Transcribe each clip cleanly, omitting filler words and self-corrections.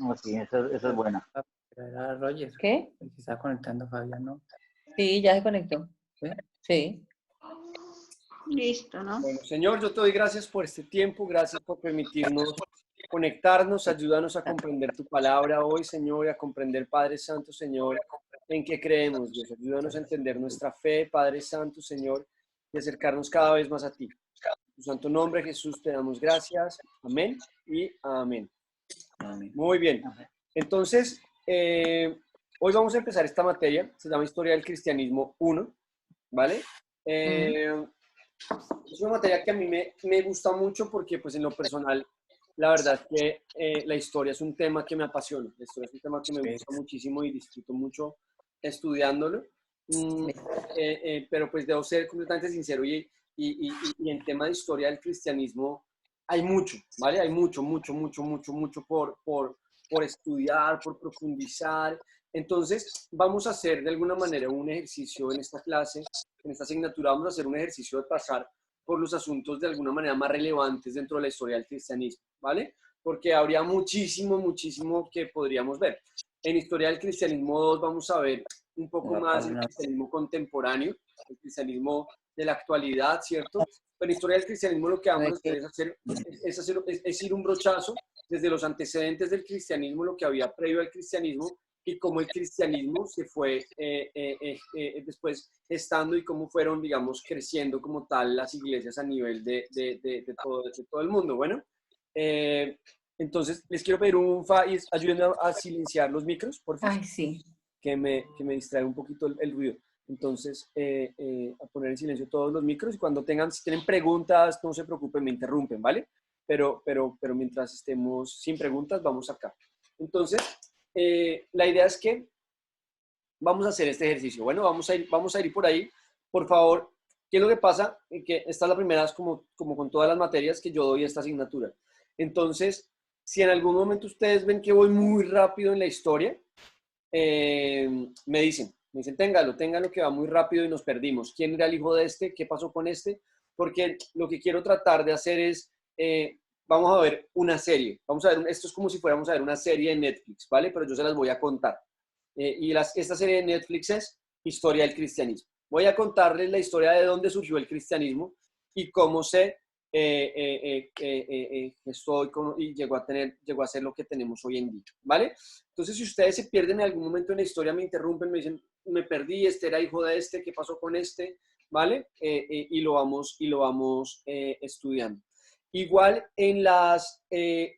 Oh, sí, esa es buena. Era Roger, ¿Qué? el que está conectando Fabián, ¿no? Sí, ya se conectó. ¿Sí? Sí. Listo, ¿no? Bueno, Señor, yo te doy gracias por este tiempo, gracias por permitirnos conectarnos, ayúdanos a comprender tu palabra hoy, Señor, y a comprender, Padre Santo, Señor, en qué creemos, Dios. Ayúdanos a entender nuestra fe, Padre Santo, Señor, y acercarnos cada vez más a ti. En tu santo nombre, Jesús, te damos gracias. Amén y amén. Amén. Muy bien. Entonces, hoy vamos a empezar esta materia, se llama Historia del Cristianismo 1, ¿vale? Es una materia que a mí me gusta mucho porque, pues, en lo personal, la verdad es que la historia es un tema que me apasiona. La historia es un tema que me gusta muchísimo y disfruto mucho estudiándolo. Pero, pues, debo ser completamente sincero y en tema de historia del cristianismo hay mucho, ¿vale? Hay mucho por estudiar, por profundizar. Entonces, vamos a hacer de alguna manera un ejercicio en esta clase, en esta asignatura, vamos a hacer un ejercicio de pasar por los asuntos de alguna manera más relevantes dentro de la historia del cristianismo, ¿vale? Porque habría muchísimo que podríamos ver. En Historia del Cristianismo 2 vamos a ver un poco más el cristianismo contemporáneo, el cristianismo de la actualidad, ¿cierto? Pero en Historia del Cristianismo lo que vamos a hacer es ir un brochazo desde los antecedentes del cristianismo, lo que había previo al cristianismo, y cómo el cristianismo se fue después estando y cómo fueron, digamos, creciendo como tal las iglesias a nivel de todo el mundo. Bueno, entonces les quiero pedir un favor, ayúdenme a silenciar los micros, por favor. Ay, sí. Que me distrae un poquito el ruido. Entonces, a poner en silencio todos los micros y cuando si tienen preguntas, no se preocupen, me interrumpen, ¿vale? Pero mientras estemos sin preguntas, vamos acá. Entonces, la idea es que vamos a hacer este ejercicio. Bueno, vamos a ir por ahí. Por favor, ¿qué es lo que pasa? Que esta es la primera, es como con todas las materias que yo doy esta asignatura. Entonces, si en algún momento ustedes ven que voy muy rápido en la historia, me dicen, téngalo que va muy rápido y nos perdimos. ¿Quién era el hijo de este? ¿Qué pasó con este? Porque lo que quiero tratar de hacer es, vamos a ver una serie. Vamos a ver, esto es como si fuéramos a ver una serie de Netflix, ¿vale? Pero yo se las voy a contar. Esta serie de Netflix es Historia del Cristianismo. Voy a contarles la historia de dónde surgió el cristianismo y cómo se y llegó a ser lo que tenemos hoy en día, ¿vale? Entonces, si ustedes se pierden en algún momento en la historia, me interrumpen, me dicen, me perdí, este era hijo de este, ¿qué pasó con este? ¿Vale? Y lo vamos estudiando. Igual en las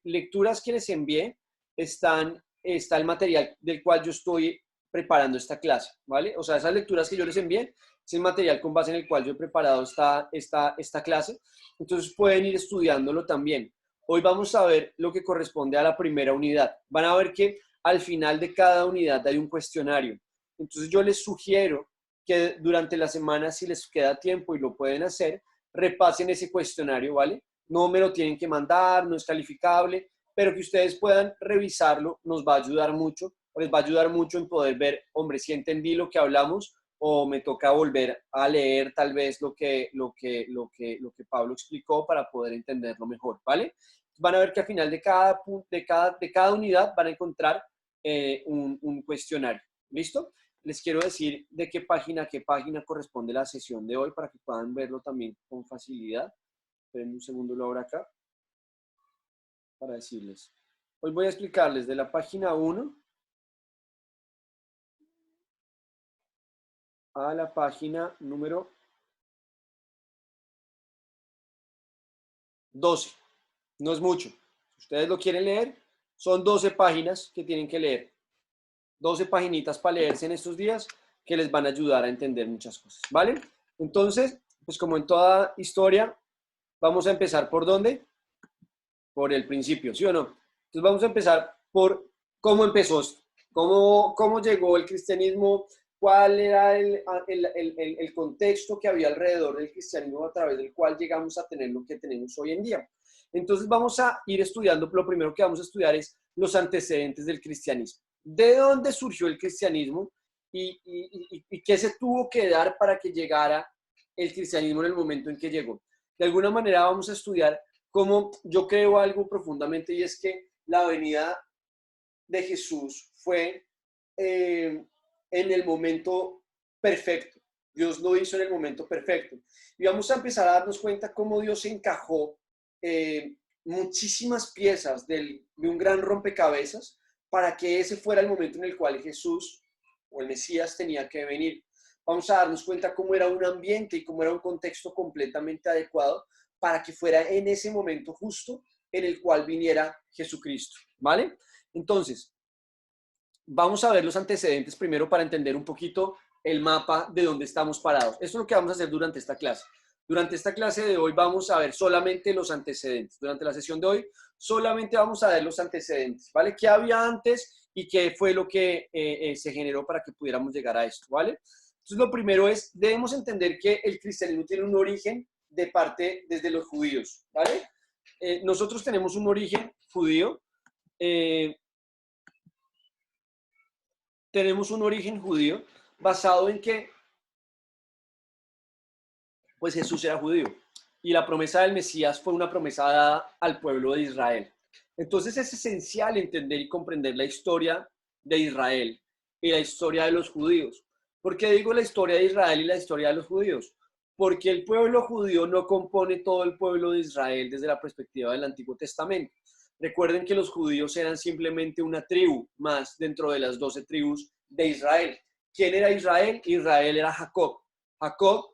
lecturas que les envié está el material del cual yo estoy preparando esta clase, ¿vale? O sea, esas lecturas que yo les envié es el material con base en el cual yo he preparado esta clase. Entonces pueden ir estudiándolo también. Hoy vamos a ver lo que corresponde a la primera unidad. Van a ver que al final de cada unidad hay un cuestionario. Entonces yo les sugiero que durante la semana, si les queda tiempo y lo pueden hacer, repasen ese cuestionario, ¿vale? No me lo tienen que mandar, no es calificable, pero que ustedes puedan revisarlo, nos va a ayudar mucho, les va a ayudar mucho en poder ver, hombre, si entendí lo que hablamos o me toca volver a leer tal vez lo que Pablo explicó para poder entenderlo mejor, ¿vale? Van a ver que al final de cada unidad van a encontrar un cuestionario, ¿listo? Les quiero decir de qué página corresponde la sesión de hoy para que puedan verlo también con facilidad. Esperen un segundo, lo abro acá para decirles. Hoy voy a explicarles de la página 1 a la página número 12. No es mucho. Si ustedes lo quieren leer, son 12 páginas que tienen que leer. 12 paginitas para leerse en estos días que les van a ayudar a entender muchas cosas, ¿vale? Entonces, pues como en toda historia, vamos a empezar ¿por dónde? Por el principio, ¿sí o no? Entonces vamos a empezar por cómo empezó esto, cómo llegó el cristianismo, cuál era el contexto que había alrededor del cristianismo a través del cual llegamos a tener lo que tenemos hoy en día. Entonces vamos a ir estudiando, lo primero que vamos a estudiar es los antecedentes del cristianismo. ¿De dónde surgió el cristianismo y qué se tuvo que dar para que llegara el cristianismo en el momento en que llegó? De alguna manera vamos a estudiar cómo yo creo algo profundamente y es que la venida de Jesús fue en el momento perfecto. Dios lo hizo en el momento perfecto. Y vamos a empezar a darnos cuenta cómo Dios encajó muchísimas piezas de un gran rompecabezas para que ese fuera el momento en el cual Jesús o el Mesías tenía que venir. Vamos a darnos cuenta cómo era un ambiente y cómo era un contexto completamente adecuado para que fuera en ese momento justo en el cual viniera Jesucristo, ¿vale? Entonces, vamos a ver los antecedentes primero para entender un poquito el mapa de dónde estamos parados. Esto es lo que vamos a hacer durante esta clase. Durante esta clase de hoy vamos a ver solamente los antecedentes. Durante la sesión de hoy solamente vamos a ver los antecedentes, ¿vale? ¿Qué había antes y qué fue lo que se generó para que pudiéramos llegar a esto, ¿vale? Entonces, lo primero es, debemos entender que el cristianismo tiene un origen de parte desde los judíos, ¿vale? Nosotros tenemos un origen judío. Tenemos un origen judío basado en que pues Jesús era judío y la promesa del Mesías fue una promesa dada al pueblo de Israel. Entonces es esencial entender y comprender la historia de Israel y la historia de los judíos. ¿Por qué digo la historia de Israel y la historia de los judíos? Porque el pueblo judío no compone todo el pueblo de Israel desde la perspectiva del Antiguo Testamento. Recuerden que los judíos eran simplemente una tribu más dentro de las 12 tribus de Israel. ¿Quién era Israel? Israel era Jacob. Jacob,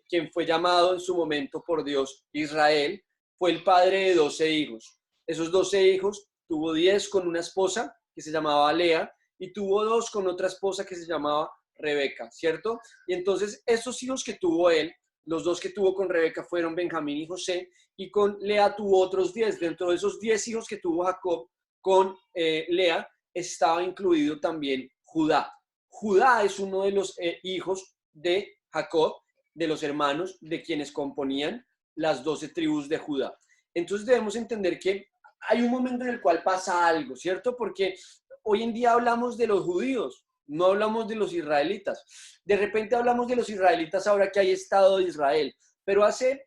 quien fue llamado en su momento por Dios Israel, fue el padre de 12 hijos. Esos 12 hijos tuvo 10 con una esposa que se llamaba Lea y tuvo 2 con otra esposa que se llamaba Rebeca, ¿cierto? Y entonces estos hijos que tuvo él, los 2 que tuvo con Rebeca fueron Benjamín y José, y con Lea tuvo otros 10. Dentro de esos 10 hijos que tuvo Jacob con Lea estaba incluido también Judá. Judá es uno de los hijos de Jacob, de los hermanos de quienes componían las 12 tribus de Judá. Entonces debemos entender que hay un momento en el cual pasa algo, ¿cierto? Porque hoy en día hablamos de los judíos, no hablamos de los israelitas. De repente hablamos de los israelitas ahora que hay Estado de Israel, pero hace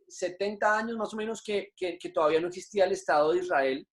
70 años más o menos que todavía no existía el Estado de Israel,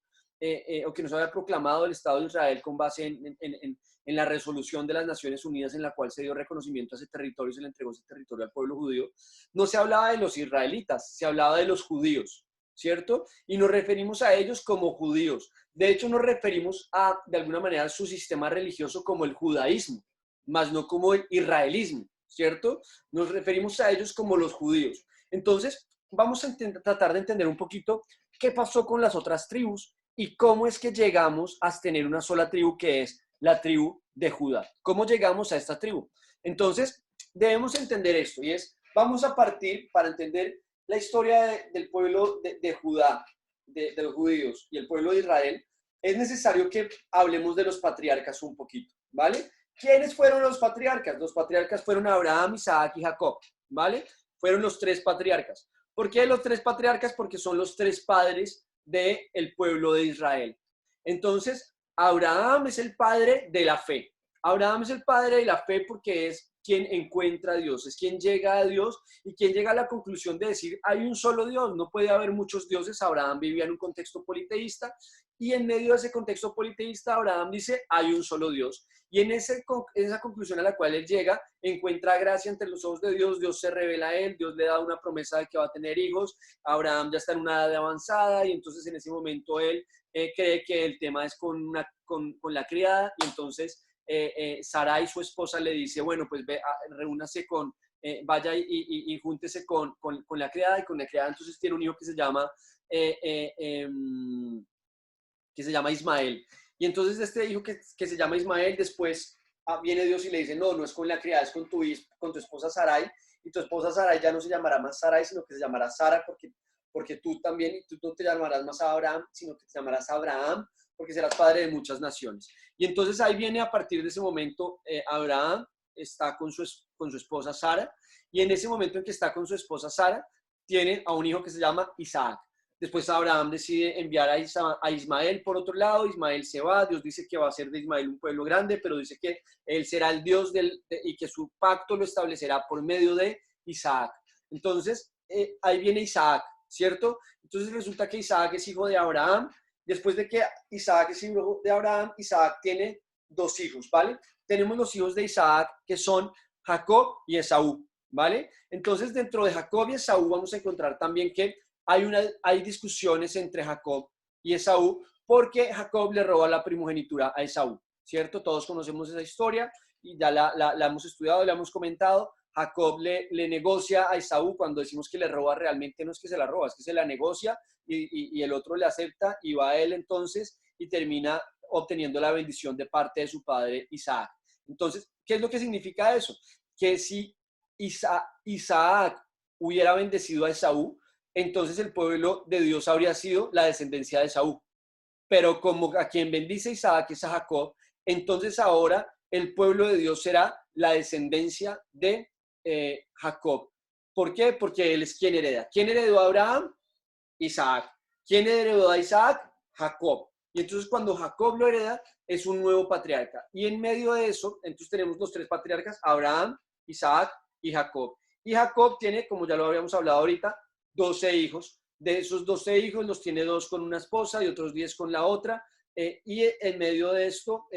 o que no se había proclamado el Estado de Israel con base en la resolución de las Naciones Unidas en la cual se dio reconocimiento a ese territorio y se le entregó ese territorio al pueblo judío. No se hablaba de los israelitas, se hablaba de los judíos, ¿cierto? Y nos referimos a ellos como judíos. De hecho, nos referimos a, de alguna manera, su sistema religioso como el judaísmo, más no como el israelismo, ¿cierto? Nos referimos a ellos como los judíos. Entonces, vamos a tratar de entender un poquito qué pasó con las otras tribus y cómo es que llegamos a tener una sola tribu que es la tribu de Judá. ¿Cómo llegamos a esta tribu? Entonces, debemos entender esto y es, vamos a partir para entender la historia del pueblo de Judá, de los judíos y el pueblo de Israel. Es necesario que hablemos de los patriarcas un poquito, ¿vale? ¿Quiénes fueron los patriarcas? Los patriarcas fueron Abraham, Isaac y Jacob, ¿vale? Fueron los 3 patriarcas. ¿Por qué los 3 patriarcas? Porque son los 3 padres del pueblo de Israel. Entonces, Abraham es el padre de la fe. Abraham es el padre de la fe porque es quien encuentra a Dios, es quien llega a Dios y quien llega a la conclusión de decir, hay un solo Dios, no puede haber muchos dioses. Abraham vivía en un contexto politeísta y en medio de ese contexto politeísta, Abraham dice, hay un solo Dios. Y en esa conclusión a la cual él llega, encuentra gracia ante los ojos de Dios, Dios se revela a él, Dios le da una promesa de que va a tener hijos, Abraham ya está en una edad avanzada y entonces en ese momento él cree que el tema es con la criada y entonces Sarai, su esposa, le dice, bueno, pues ve, reúnase vaya y júntese con la criada, y con la criada entonces tiene un hijo que se llama Ismael. Y entonces este hijo que se llama Ismael, después viene Dios y le dice, no es con la criada, es con tu esposa Sarai, y tu esposa Sarai ya no se llamará más Sarai, sino que se llamará Sara, porque tú también, tú no te llamarás más Abraham, sino que te llamarás Abraham, porque serás padre de muchas naciones. Y entonces ahí viene, a partir de ese momento, Abraham está con su esposa Sara, y en ese momento en que está con su esposa Sara, tiene a un hijo que se llama Isaac. Después Abraham decide enviar a Ismael por otro lado. Ismael se va, Dios dice que va a hacer de Ismael un pueblo grande, pero dice que él será el Dios y que su pacto lo establecerá por medio de Isaac. Entonces, ahí viene Isaac, ¿cierto? Entonces resulta que Isaac es hijo de Abraham, después de que Isaac es hijo de Abraham, Isaac tiene 2 hijos, ¿vale? Tenemos los hijos de Isaac que son Jacob y Esaú, ¿vale? Entonces, dentro de Jacob y Esaú vamos a encontrar también que hay discusiones entre Jacob y Esaú porque Jacob le roba la primogenitura a Esaú, ¿cierto? Todos conocemos esa historia y ya la hemos estudiado, la hemos comentado. Jacob le negocia a Esaú. Cuando decimos que le roba, realmente no es que se la roba, es que se la negocia y el otro le acepta y va a él entonces y termina obteniendo la bendición de parte de su padre Isaac. Entonces, ¿qué es lo que significa eso? Que si Isaac hubiera bendecido a Esaú, entonces el pueblo de Dios habría sido la descendencia de Esaú. Pero como a quien bendice Isaac es a Jacob, entonces ahora el pueblo de Dios será la descendencia de Jacob. ¿Por qué? Porque él es quien hereda. ¿Quién heredó a Abraham? Isaac. ¿Quién heredó a Isaac? Jacob. Y entonces cuando Jacob lo hereda, es un nuevo patriarca. Y en medio de eso, entonces tenemos los 3 patriarcas, Abraham, Isaac y Jacob. Y Jacob tiene, como ya lo habíamos hablado ahorita, 12 hijos. De esos 12 hijos los tiene 2 con una esposa y otros 10 con la otra. Y en medio de esto,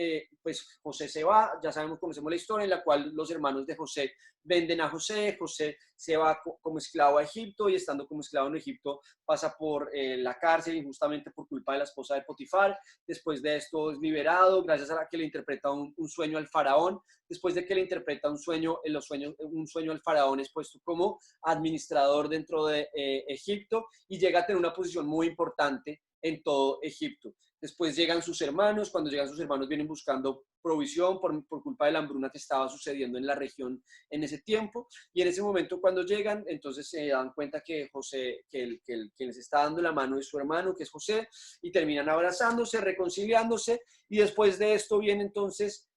pues José se va, ya sabemos, conocemos la historia en la cual los hermanos de José venden a José, José se va como esclavo a Egipto y estando como esclavo en Egipto pasa por la cárcel injustamente por culpa de la esposa de Potifar. Después de esto es liberado gracias a que le interpreta un sueño al faraón. Después de que le interpreta un sueño al faraón, es puesto como administrador dentro de Egipto y llega a tener una posición muy importante en todo Egipto. Después llegan sus hermanos. Cuando llegan sus hermanos vienen buscando provisión por culpa de la hambruna que estaba sucediendo en la región en ese tiempo. Y en ese momento cuando llegan, entonces se dan cuenta que José, que les está dando la mano es su hermano, que es José, y terminan abrazándose, reconciliándose. Y después de esto viene entonces,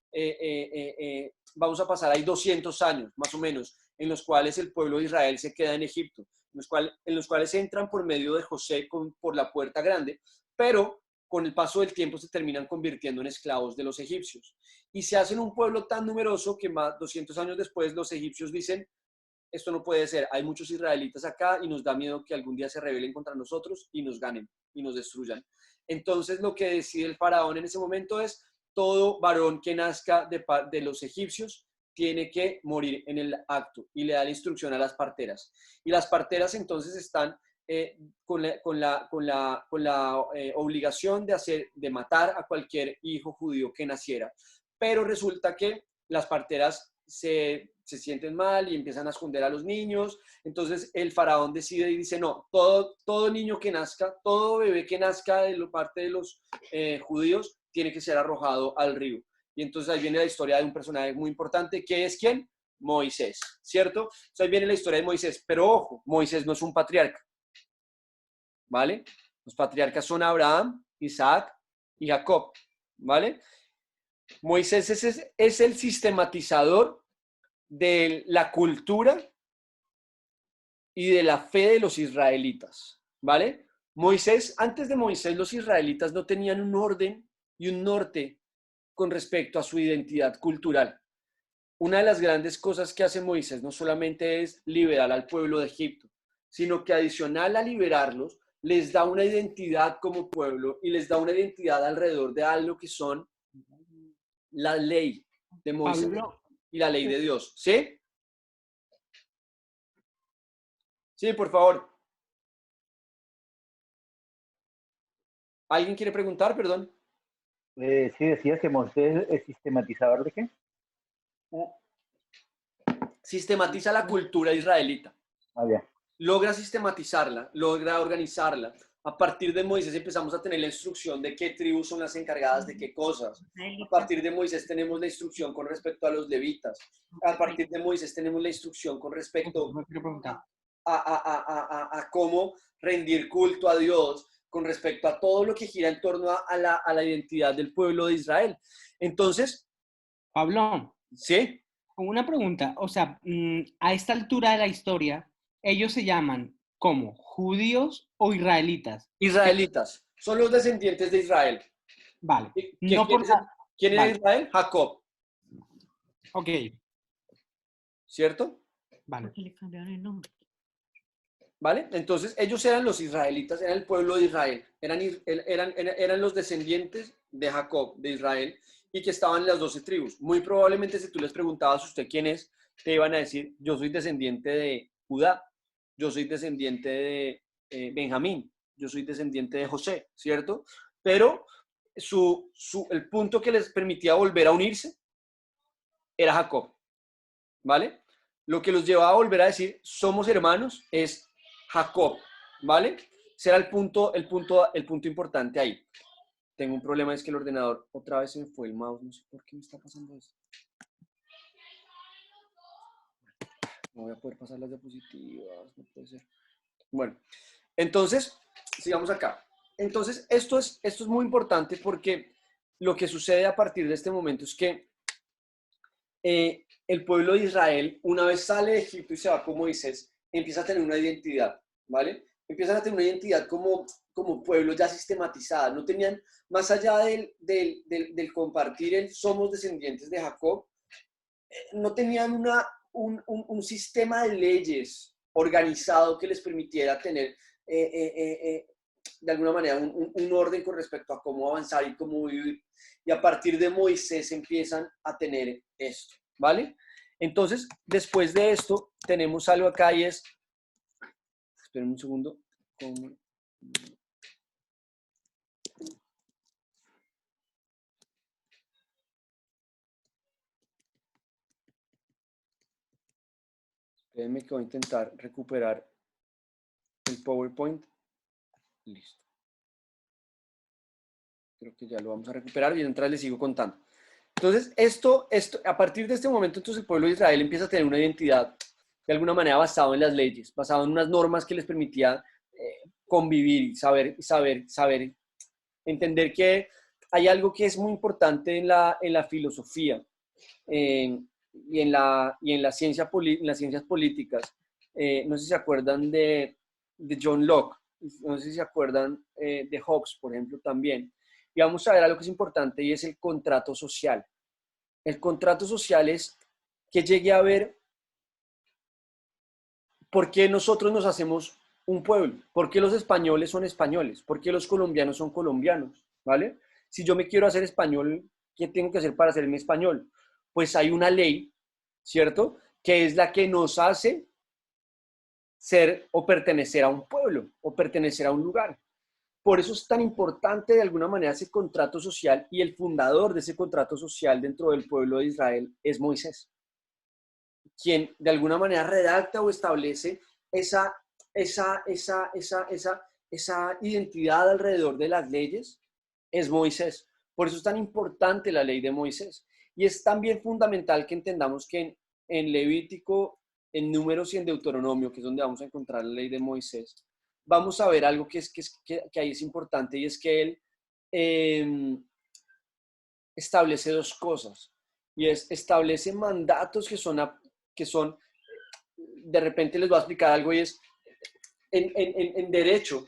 vamos a pasar ahí 200 años más o menos, en los cuales el pueblo de Israel se queda en Egipto, en los cuales entran por medio de José por la puerta grande, pero con el paso del tiempo se terminan convirtiendo en esclavos de los egipcios. Y se hacen un pueblo tan numeroso que más 200 años después los egipcios dicen, esto no puede ser, hay muchos israelitas acá y nos da miedo que algún día se rebelen contra nosotros y nos ganen y nos destruyan. Entonces lo que decide el faraón en ese momento es, todo varón que nazca de los egipcios tiene que morir en el acto, y le da la instrucción a las parteras. Y las parteras entonces están con la obligación de matar a cualquier hijo judío que naciera. Pero resulta que las parteras se sienten mal y empiezan a esconder a los niños. Entonces el faraón decide y dice, no, todo niño que nazca, todo bebé que nazca de parte de los judíos tiene que ser arrojado al río. Y entonces ahí viene la historia de un personaje muy importante, que es ¿quién? Moisés, ¿cierto? Entonces ahí viene la historia de Moisés. Pero ojo, Moisés no es un patriarca, ¿vale? Los patriarcas son Abraham, Isaac y Jacob, ¿vale? Moisés es el sistematizador de la cultura y de la fe de los israelitas, ¿vale? Antes de Moisés, los israelitas no tenían un orden y un norte con respecto a su identidad cultural. Una de las grandes cosas que hace Moisés no solamente es liberar al pueblo de Egipto, sino que adicional a liberarlos, les da una identidad como pueblo y les da una identidad alrededor de algo que son la ley de Moisés y la ley de Dios. ¿Sí? Sí, por favor. ¿Alguien quiere preguntar? Perdón. Sí, decías que Moisés es sistematizador de qué. Sistematiza la cultura israelita. Ah, ya. Logra sistematizarla, logra organizarla. A partir de Moisés empezamos a tener la instrucción de qué tribus son las encargadas de qué cosas. A partir de Moisés tenemos la instrucción con respecto a los levitas. A partir de Moisés tenemos la instrucción con respecto a cómo rendir culto a Dios, con respecto a todo lo que gira en torno a la identidad del pueblo de Israel. Entonces, Pablo, ¿sí? una pregunta, o sea, a esta altura de la historia, ellos se llaman ¿cómo? ¿Judíos o israelitas? Israelitas, son los descendientes de Israel. Vale. ¿Quién era Israel? Jacob. Ok. ¿Cierto? Vale. ¿Por qué le cambiaron el nombre? ¿vale? Entonces, ellos eran los israelitas, eran el pueblo de Israel, eran los descendientes de Jacob, de Israel, y que estaban en las 12 tribus. Muy probablemente, si tú les preguntabas a usted quién es, te iban a decir, yo soy descendiente de Judá, yo soy descendiente de Benjamín, yo soy descendiente de José, ¿cierto? Pero el punto que les permitía volver a unirse era Jacob, ¿vale? Lo que los llevaba a volver a decir, somos hermanos, es Jacob, ¿vale? Ese era el punto importante ahí. Tengo un problema, es que el ordenador otra vez se me fue el mouse, no sé por qué me está pasando eso. No voy a poder pasar las diapositivas, no puede ser. Bueno, entonces, sigamos acá. Entonces, esto es muy importante porque lo que sucede a partir de este momento es que el pueblo de Israel, una vez sale de Egipto y se va con Moisés, empieza a tener una identidad, ¿vale? Empiezan a tener una identidad como pueblo ya sistematizada. No tenían, más allá del compartir el somos descendientes de Jacob, no tenían un sistema de leyes organizado que les permitiera tener de alguna manera un orden con respecto a cómo avanzar y cómo vivir. Y a partir de Moisés empiezan a tener esto, ¿vale? Entonces, después de esto, tenemos algo acá y es, esperen un segundo, espérenme que voy a intentar recuperar el PowerPoint. Listo. Creo que ya lo vamos a recuperar y mientras les sigo contando. Entonces, esto, a partir de este momento, entonces el pueblo de Israel empieza a tener una identidad de alguna manera basado en las leyes, basado en unas normas que les permitían convivir y saber, entender que hay algo que es muy importante en la filosofía y en las ciencias políticas. No sé si se acuerdan de John Locke, no sé si se acuerdan de Hobbes, por ejemplo, también. Y vamos a ver algo que es importante y es el contrato social. El contrato social es que llegue a ver por qué nosotros nos hacemos un pueblo, por qué los españoles son españoles, por qué los colombianos son colombianos, ¿vale? Si yo me quiero hacer español, ¿qué tengo que hacer para hacerme español? Pues hay una ley, ¿cierto? Que es la que nos hace ser o pertenecer a un pueblo o pertenecer a un lugar. Por eso es tan importante de alguna manera ese contrato social, y el fundador de ese contrato social dentro del pueblo de Israel es Moisés, quien de alguna manera redacta o establece esa identidad alrededor de las leyes, es Moisés. Por eso es tan importante la ley de Moisés. Y es también fundamental que entendamos que en Levítico, en Números y en Deuteronomio, que es donde vamos a encontrar la ley de Moisés, vamos a ver algo que ahí es importante, y es que él establece dos cosas, y establece mandatos que son, de repente les voy a explicar algo, y es, en derecho,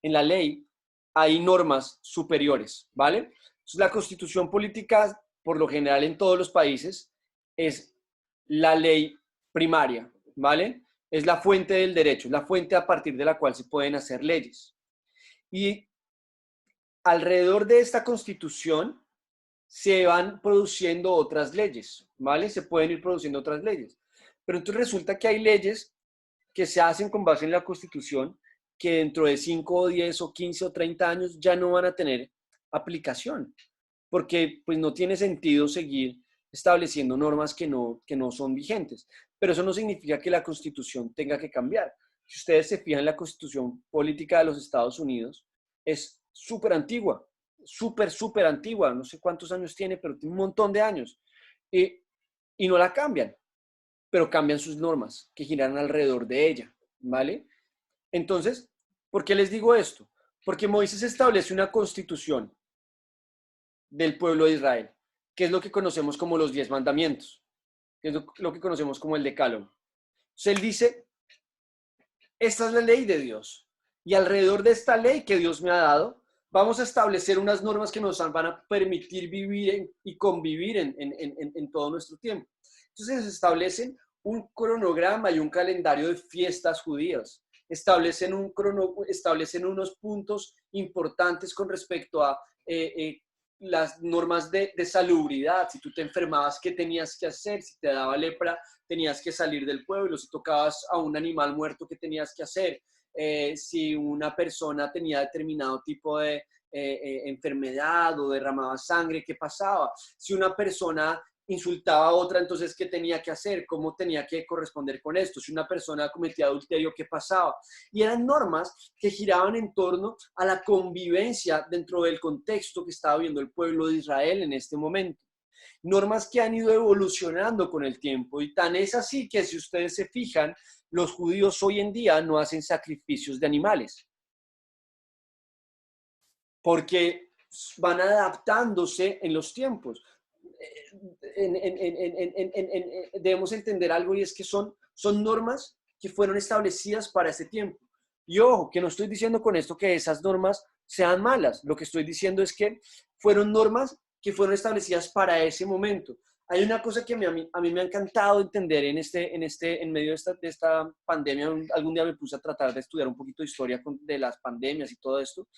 en la ley, hay normas superiores, ¿vale? Entonces, la constitución política, por lo general en todos los países, es la ley primaria, ¿vale? Es la fuente del derecho, es la fuente a partir de la cual se pueden hacer leyes. Y alrededor de esta constitución se van produciendo otras leyes, ¿vale? Se pueden ir produciendo otras leyes. Pero entonces resulta que hay leyes que se hacen con base en la constitución que dentro de 5 o 10 o 15 o 30 años ya no van a tener aplicación, porque pues no tiene sentido seguir estableciendo normas que no son vigentes. Pero eso no significa que la Constitución tenga que cambiar. Si ustedes se fijan, la Constitución política de los Estados Unidos es súper antigua, súper antigua, no sé cuántos años tiene, pero tiene un montón de años. Y no la cambian, pero cambian sus normas que giran alrededor de ella, ¿vale? Entonces, ¿por qué les digo esto? Porque Moisés establece una constitución del pueblo de Israel, que es lo que conocemos como los 10 mandamientos, que es lo que conocemos como el Decálogo. Entonces él dice, esta es la ley de Dios, y alrededor de esta ley que Dios me ha dado, vamos a establecer unas normas que nos van a permitir vivir y convivir en todo nuestro tiempo. Entonces se establecen un cronograma y un calendario de fiestas judías, establecen unos puntos importantes con respecto a las normas de salubridad. Si tú te enfermabas, ¿qué tenías que hacer? Si te daba lepra, tenías que salir del pueblo. Si tocabas a un animal muerto, ¿qué tenías que hacer? Si una persona tenía determinado tipo de enfermedad o derramaba sangre, ¿qué pasaba? Si una persona insultaba a otra, entonces, ¿qué tenía que hacer? ¿Cómo tenía que corresponder con esto? Si una persona cometía adulterio, ¿qué pasaba? Y eran normas que giraban en torno a la convivencia dentro del contexto que estaba viviendo el pueblo de Israel en este momento. Normas que han ido evolucionando con el tiempo, y tan es así que, si ustedes se fijan, los judíos hoy en día no hacen sacrificios de animales, porque van adaptándose en los tiempos. Debemos entender algo, y es que son normas que fueron establecidas para ese tiempo. Y ojo, que no estoy diciendo con esto que esas normas sean malas. Lo que estoy diciendo es que fueron normas que fueron establecidas para ese momento. Hay una cosa que a mí me ha encantado entender en medio de esta pandemia. Algún día me puse a tratar de estudiar un poquito de historia de las pandemias y todo esto.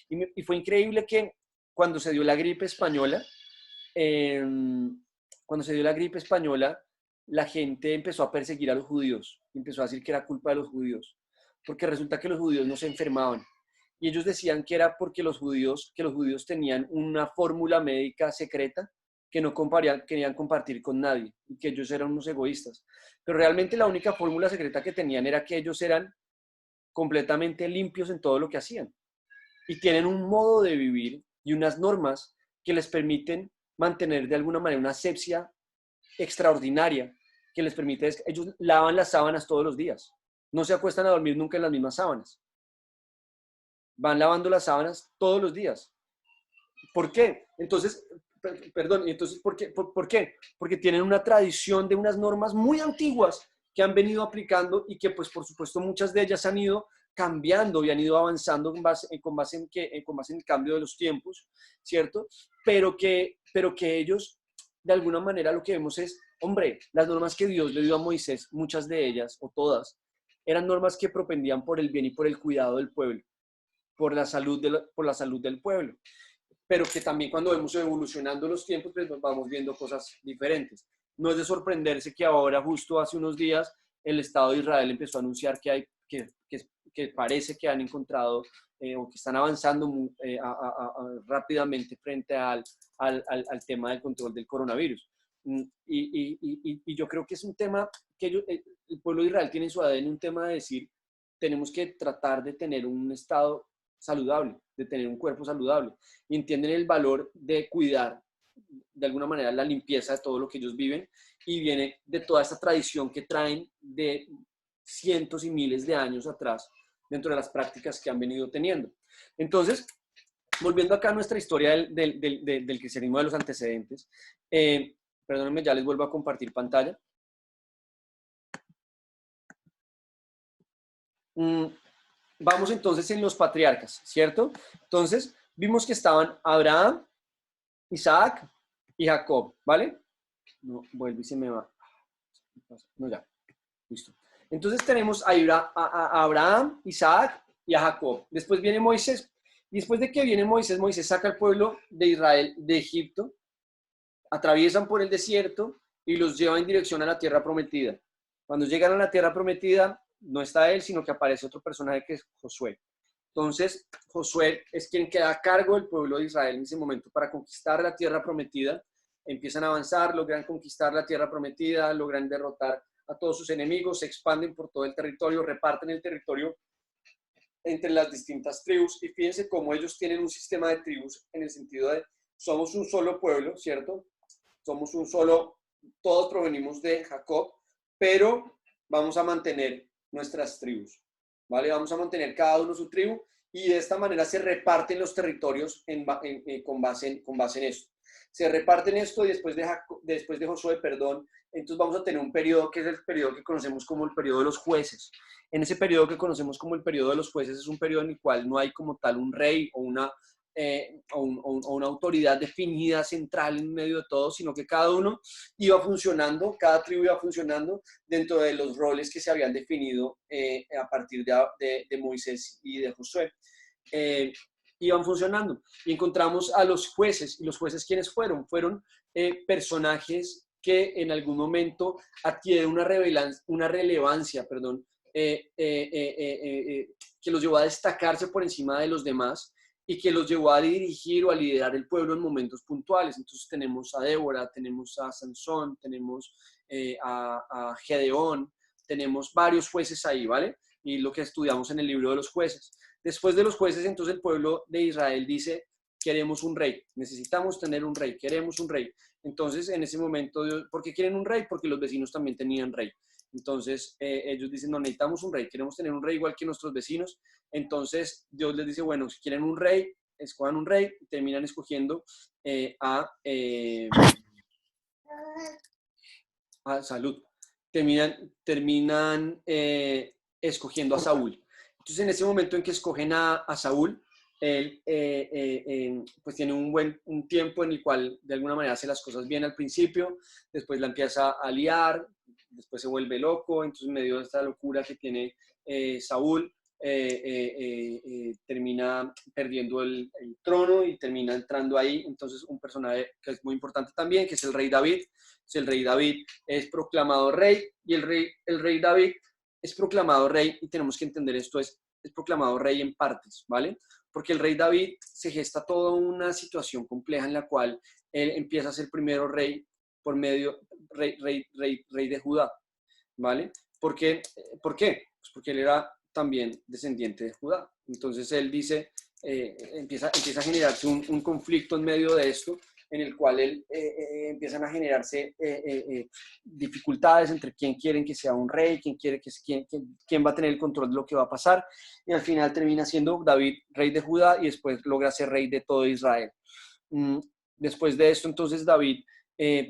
Y fue increíble que cuando se dio la gripe española, la gente empezó a perseguir a los judíos, empezó a decir que era culpa de los judíos, porque resulta que los judíos no se enfermaban. Y ellos decían que era porque los judíos tenían una fórmula médica secreta que no querían compartir con nadie, y que ellos eran unos egoístas. Pero realmente la única fórmula secreta que tenían era que ellos eran completamente limpios en todo lo que hacían. Y tienen un modo de vivir y unas normas que les permiten mantener de alguna manera una asepsia extraordinaria, que les permite, ellos lavan las sábanas todos los días, no se acuestan a dormir nunca en las mismas sábanas, van lavando las sábanas todos los días. ¿Por qué? Entonces, ¿por qué? Porque tienen una tradición de unas normas muy antiguas que han venido aplicando, y que, pues, por supuesto, muchas de ellas han ido cambiando y han ido avanzando con base en el cambio de los tiempos, ¿cierto? Pero que ellos, de alguna manera, lo que vemos es, hombre, las normas que Dios le dio a Moisés, muchas de ellas, o todas, eran normas que propendían por el bien y por el cuidado del pueblo, por la salud del pueblo. Pero que también, cuando vemos evolucionando los tiempos, pues vamos viendo cosas diferentes. No es de sorprenderse que ahora, justo hace unos días, el Estado de Israel empezó a anunciar que parece que han encontrado o que están avanzando rápidamente frente al tema del control del coronavirus. Y yo creo que es un tema que el pueblo de Israel tiene en su ADN, un tema de decir, tenemos que tratar de tener un estado saludable, de tener un cuerpo saludable, y entienden el valor de cuidar de alguna manera la limpieza de todo lo que ellos viven, y viene de toda esta tradición que traen de cientos y miles de años atrás dentro de las prácticas que han venido teniendo. Entonces, volviendo acá a nuestra historia del cristianismo, de los antecedentes, perdónenme, ya les vuelvo a compartir pantalla. Vamos entonces en los patriarcas, ¿cierto? Entonces, vimos que estaban Abraham, Isaac y Jacob, ¿vale? No, vuelve y se me va. No, ya. Listo. Entonces tenemos a Abraham, Isaac y a Jacob. Después viene Moisés. Y después de que viene Moisés, Moisés saca al pueblo de Israel de Egipto, atraviesan por el desierto y los lleva en dirección a la tierra prometida. Cuando llegan a la tierra prometida, no está él, sino que aparece otro personaje, que es Josué. Entonces, Josué es quien queda a cargo del pueblo de Israel en ese momento para conquistar la tierra prometida. Empiezan a avanzar, logran conquistar la tierra prometida, logran derrotar a todos sus enemigos, se expanden por todo el territorio, reparten el territorio entre las distintas tribus, y fíjense cómo ellos tienen un sistema de tribus en el sentido de somos un solo pueblo, ¿cierto? Somos un solo, todos provenimos de Jacob, pero vamos a mantener nuestras tribus, ¿vale? Vamos a mantener cada uno su tribu, y de esta manera se reparten los territorios con base en esto. Se reparten esto, y después de Josué, entonces vamos a tener un periodo que es el periodo que conocemos como el periodo de los jueces. En ese periodo que conocemos como el periodo de los jueces, es un periodo en el cual no hay como tal un rey o una o una autoridad definida central en medio de todo, sino que cada uno iba funcionando, cada tribu iba funcionando dentro de los roles que se habían definido a partir de Moisés y de Josué. Iban funcionando y encontramos a los jueces. ¿Y los jueces quiénes fueron? Fueron personajes que en algún momento adquieren una relevancia, que los llevó a destacarse por encima de los demás y que los llevó a dirigir o a liderar el pueblo en momentos puntuales. Entonces tenemos a Débora, tenemos a Sansón, tenemos a Gedeón, tenemos varios jueces ahí, ¿vale? Y lo que estudiamos en el libro de los jueces. Después de los jueces, entonces el pueblo de Israel dice, queremos un rey, necesitamos tener un rey, queremos un rey. Entonces, en ese momento, ¿por qué quieren un rey? Porque los vecinos también tenían rey. Entonces, ellos dicen, no, necesitamos un rey, queremos tener un rey igual que nuestros vecinos. Entonces, Dios les dice, bueno, si quieren un rey, escojan un rey, y terminan escogiendo salud. Terminan escogiendo a Saúl. Entonces, en ese momento en que escogen a Saúl, él pues tiene un tiempo en el cual de alguna manera hace las cosas bien al principio, después la empieza a liar, después se vuelve loco, entonces en medio de esta locura que tiene Saúl, termina perdiendo el trono y termina entrando ahí. Entonces un personaje que es muy importante también, que es el rey David. Entonces, el rey David es proclamado rey y el rey David es proclamado rey, y tenemos que entender esto, es proclamado rey en partes, ¿vale? Porque el rey David se gesta toda una situación compleja en la cual él empieza a ser primero rey por medio, rey de Judá, ¿vale? ¿Por qué? Pues porque él era también descendiente de Judá. Entonces él dice, empieza a generarse un conflicto en medio de esto, en el cual empiezan a generarse dificultades entre quién quieren que sea un rey, quién va a tener el control de lo que va a pasar, y al final termina siendo David rey de Judá y después logra ser rey de todo Israel. Después de esto, entonces David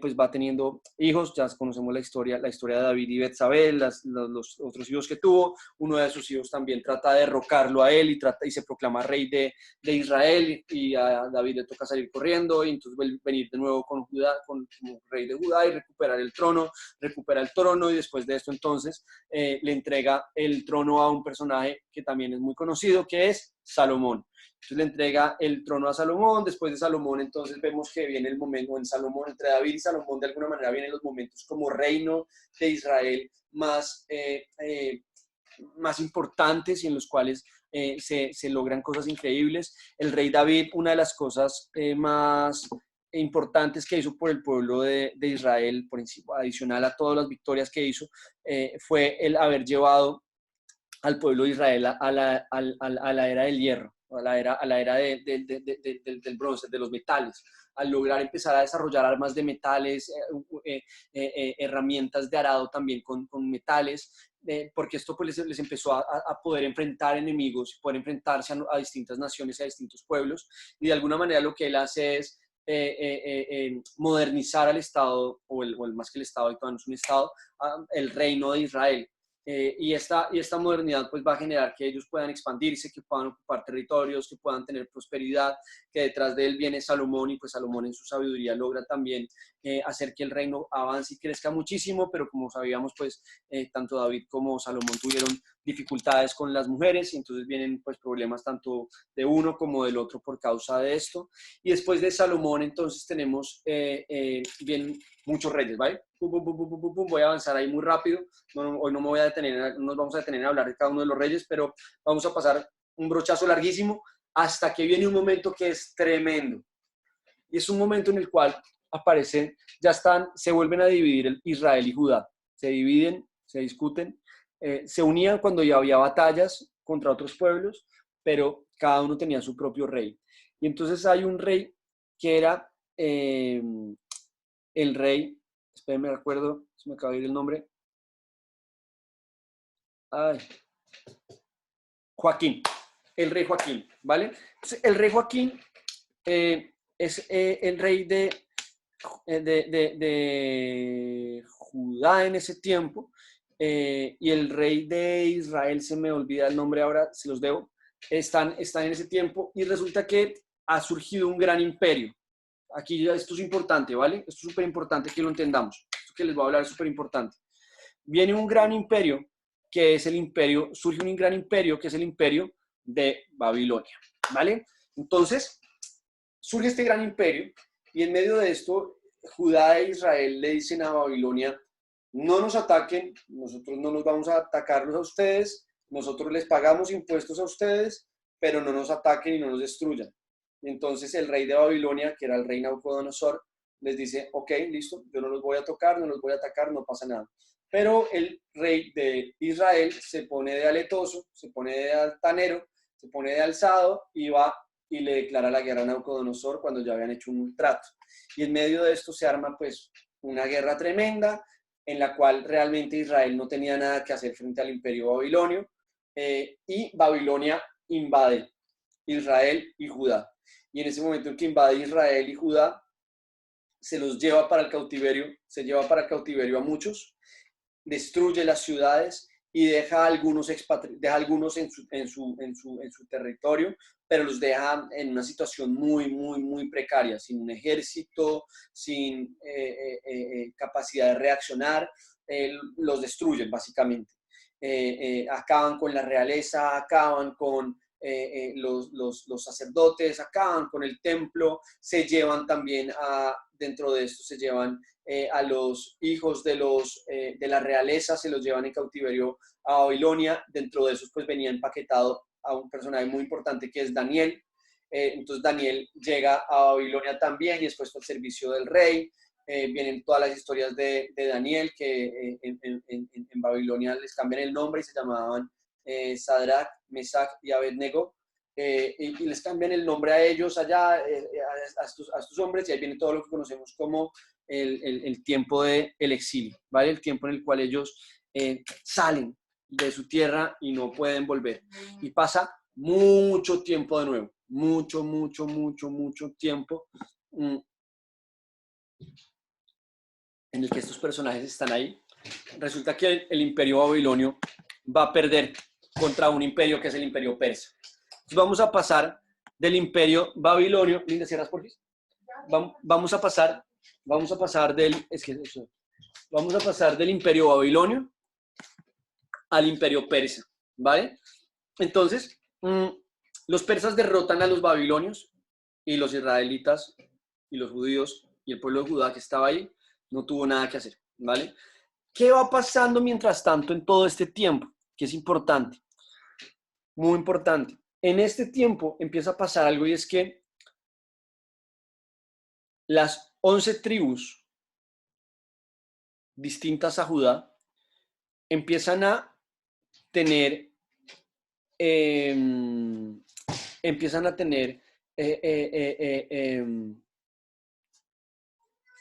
pues va teniendo hijos. Ya conocemos la historia de David y Betsabé, los otros hijos que tuvo. Uno de sus hijos también trata de derrocarlo a él y se proclama rey de Israel, y a David le toca salir corriendo y entonces venir de nuevo como rey de Judá y recupera el trono, y después de esto entonces le entrega el trono a un personaje que también es muy conocido, que es Salomón. Entonces le entrega el trono a Salomón. Después de Salomón, entonces vemos que viene el momento en Salomón, entre David y Salomón, de alguna manera vienen los momentos como reino de Israel más importantes, y en los cuales se logran cosas increíbles. El rey David, una de las cosas más importantes que hizo por el pueblo de Israel, por encima, adicional a todas las victorias que hizo, fue el haber llevado al pueblo de Israel a la era del hierro, a la era del bronce, de los metales, al lograr empezar a desarrollar armas de metales, herramientas de arado también con metales, porque esto pues les empezó a poder enfrentar enemigos, poder enfrentarse a distintas naciones, a distintos pueblos, y de alguna manera lo que él hace es modernizar al Estado, o más que el Estado, y todavía no es un Estado, el reino de Israel. Y esta modernidad pues va a generar que ellos puedan expandirse, que puedan ocupar territorios, que puedan tener prosperidad, que detrás de él viene Salomón, y pues Salomón en su sabiduría logra también hacer que el reino avance y crezca muchísimo. Pero como sabíamos, pues tanto David como Salomón tuvieron dificultades con las mujeres, y entonces vienen pues problemas tanto de uno como del otro por causa de esto. Y después de Salomón entonces tenemos bien muchos reyes, ¿vale? Voy a avanzar ahí muy rápido. Hoy no nos vamos a detener a hablar de cada uno de los reyes, pero vamos a pasar un brochazo larguísimo hasta que viene un momento que es tremendo. Y es un momento en el cual se vuelven a dividir Israel y Judá. Se dividen, se discuten, se unían cuando ya había batallas contra otros pueblos, pero cada uno tenía su propio rey. Y entonces hay un rey que era el rey, espérenme, recuerdo, se me acaba de ir el nombre. Joaquín, el rey Joaquín, ¿vale? Entonces, el rey Joaquín es el rey de Judá en ese tiempo, y el rey de Israel, se me olvida el nombre ahora, se los debo, están en ese tiempo, y resulta que ha surgido un gran imperio. Aquí ya esto es importante, ¿vale? Esto es súper importante que lo entendamos. Esto que les voy a hablar es súper importante. Viene un gran imperio, que es el imperio, surge un gran imperio, que es el imperio de Babilonia, ¿vale? Entonces, surge este gran imperio, y en medio de esto, Judá e Israel le dicen a Babilonia: no nos ataquen, nosotros no nos vamos a atacarlos a ustedes, nosotros les pagamos impuestos a ustedes, pero no nos ataquen y no nos destruyan. Y entonces el rey de Babilonia, que era el rey Nabucodonosor, les dice: ok, listo, yo no los voy a tocar, no los voy a atacar, no pasa nada. Pero el rey de Israel se pone de aletoso, se pone de altanero, se pone de alzado y va y le declara la guerra a Nabucodonosor cuando ya habían hecho un trato. Y en medio de esto se arma pues una guerra tremenda en la cual realmente Israel no tenía nada que hacer frente al imperio babilonio, y Babilonia invade Israel y Judá. Y en ese momento en que invade Israel y Judá, se los lleva para el cautiverio, se lleva para el cautiverio a muchos, destruye las ciudades y deja a algunos, en su territorio, pero los deja en una situación muy precaria, sin un ejército, sin capacidad de reaccionar, los destruyen básicamente. Acaban con la realeza, acaban con los sacerdotes, acaban con el templo, se llevan también dentro de esto se llevan a los hijos de la realeza, se los llevan en cautiverio a Babilonia. Dentro de esos pues venía empaquetado a un personaje muy importante que es Daniel. Entonces Daniel llega a Babilonia también y es puesto al servicio del rey. Vienen todas las historias de Daniel, que en Babilonia les cambian el nombre y se llamaban Sadrach, Mesach y Abednego, y les cambian el nombre a ellos allá, a estos hombres, y ahí viene todo lo que conocemos como el tiempo del exilio, ¿vale? El tiempo en el cual ellos salen de su tierra y no pueden volver. Y pasa mucho tiempo de nuevo, mucho tiempo en el que estos personajes están ahí. Resulta que el imperio babilonio va a perder contra un imperio que es el imperio persa. Entonces vamos a pasar del imperio babilonio, Linda, ¿cierras por favor? Vamos a pasar del imperio babilonio al imperio persa, ¿vale? Entonces, los persas derrotan a los babilonios y los israelitas y los judíos y el pueblo de Judá que estaba ahí no tuvo nada que hacer, ¿vale? ¿Qué va pasando mientras tanto en todo este tiempo? Que es importante, muy importante. En este tiempo empieza a pasar algo, y es que las 11 tribus distintas a Judá empiezan a tener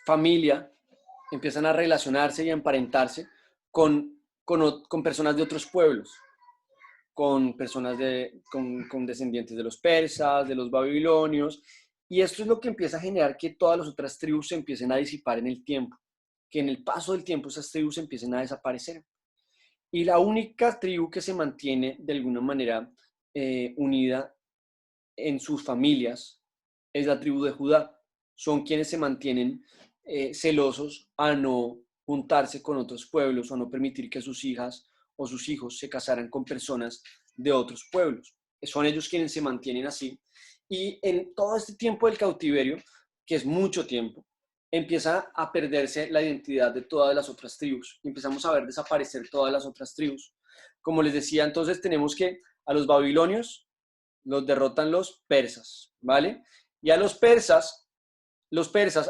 familia, empiezan a relacionarse y a emparentarse con personas de otros pueblos, con personas con descendientes de los persas, de los babilonios, y esto es lo que empieza a generar que todas las otras tribus se empiecen a disipar en el tiempo, que en el paso del tiempo esas tribus empiecen a desaparecer. Y la única tribu que se mantiene de alguna manera unida en sus familias es la tribu de Judá. Son quienes se mantienen celosos a no juntarse con otros pueblos, o a no permitir que sus hijas o sus hijos se casaran con personas de otros pueblos. Son ellos quienes se mantienen así. Y en todo este tiempo del cautiverio, que es mucho tiempo, empieza a perderse la identidad de todas las otras tribus. Empezamos a ver desaparecer todas las otras tribus. Como les decía, entonces tenemos que a los babilonios los derrotan los persas, ¿vale? Y a los persas,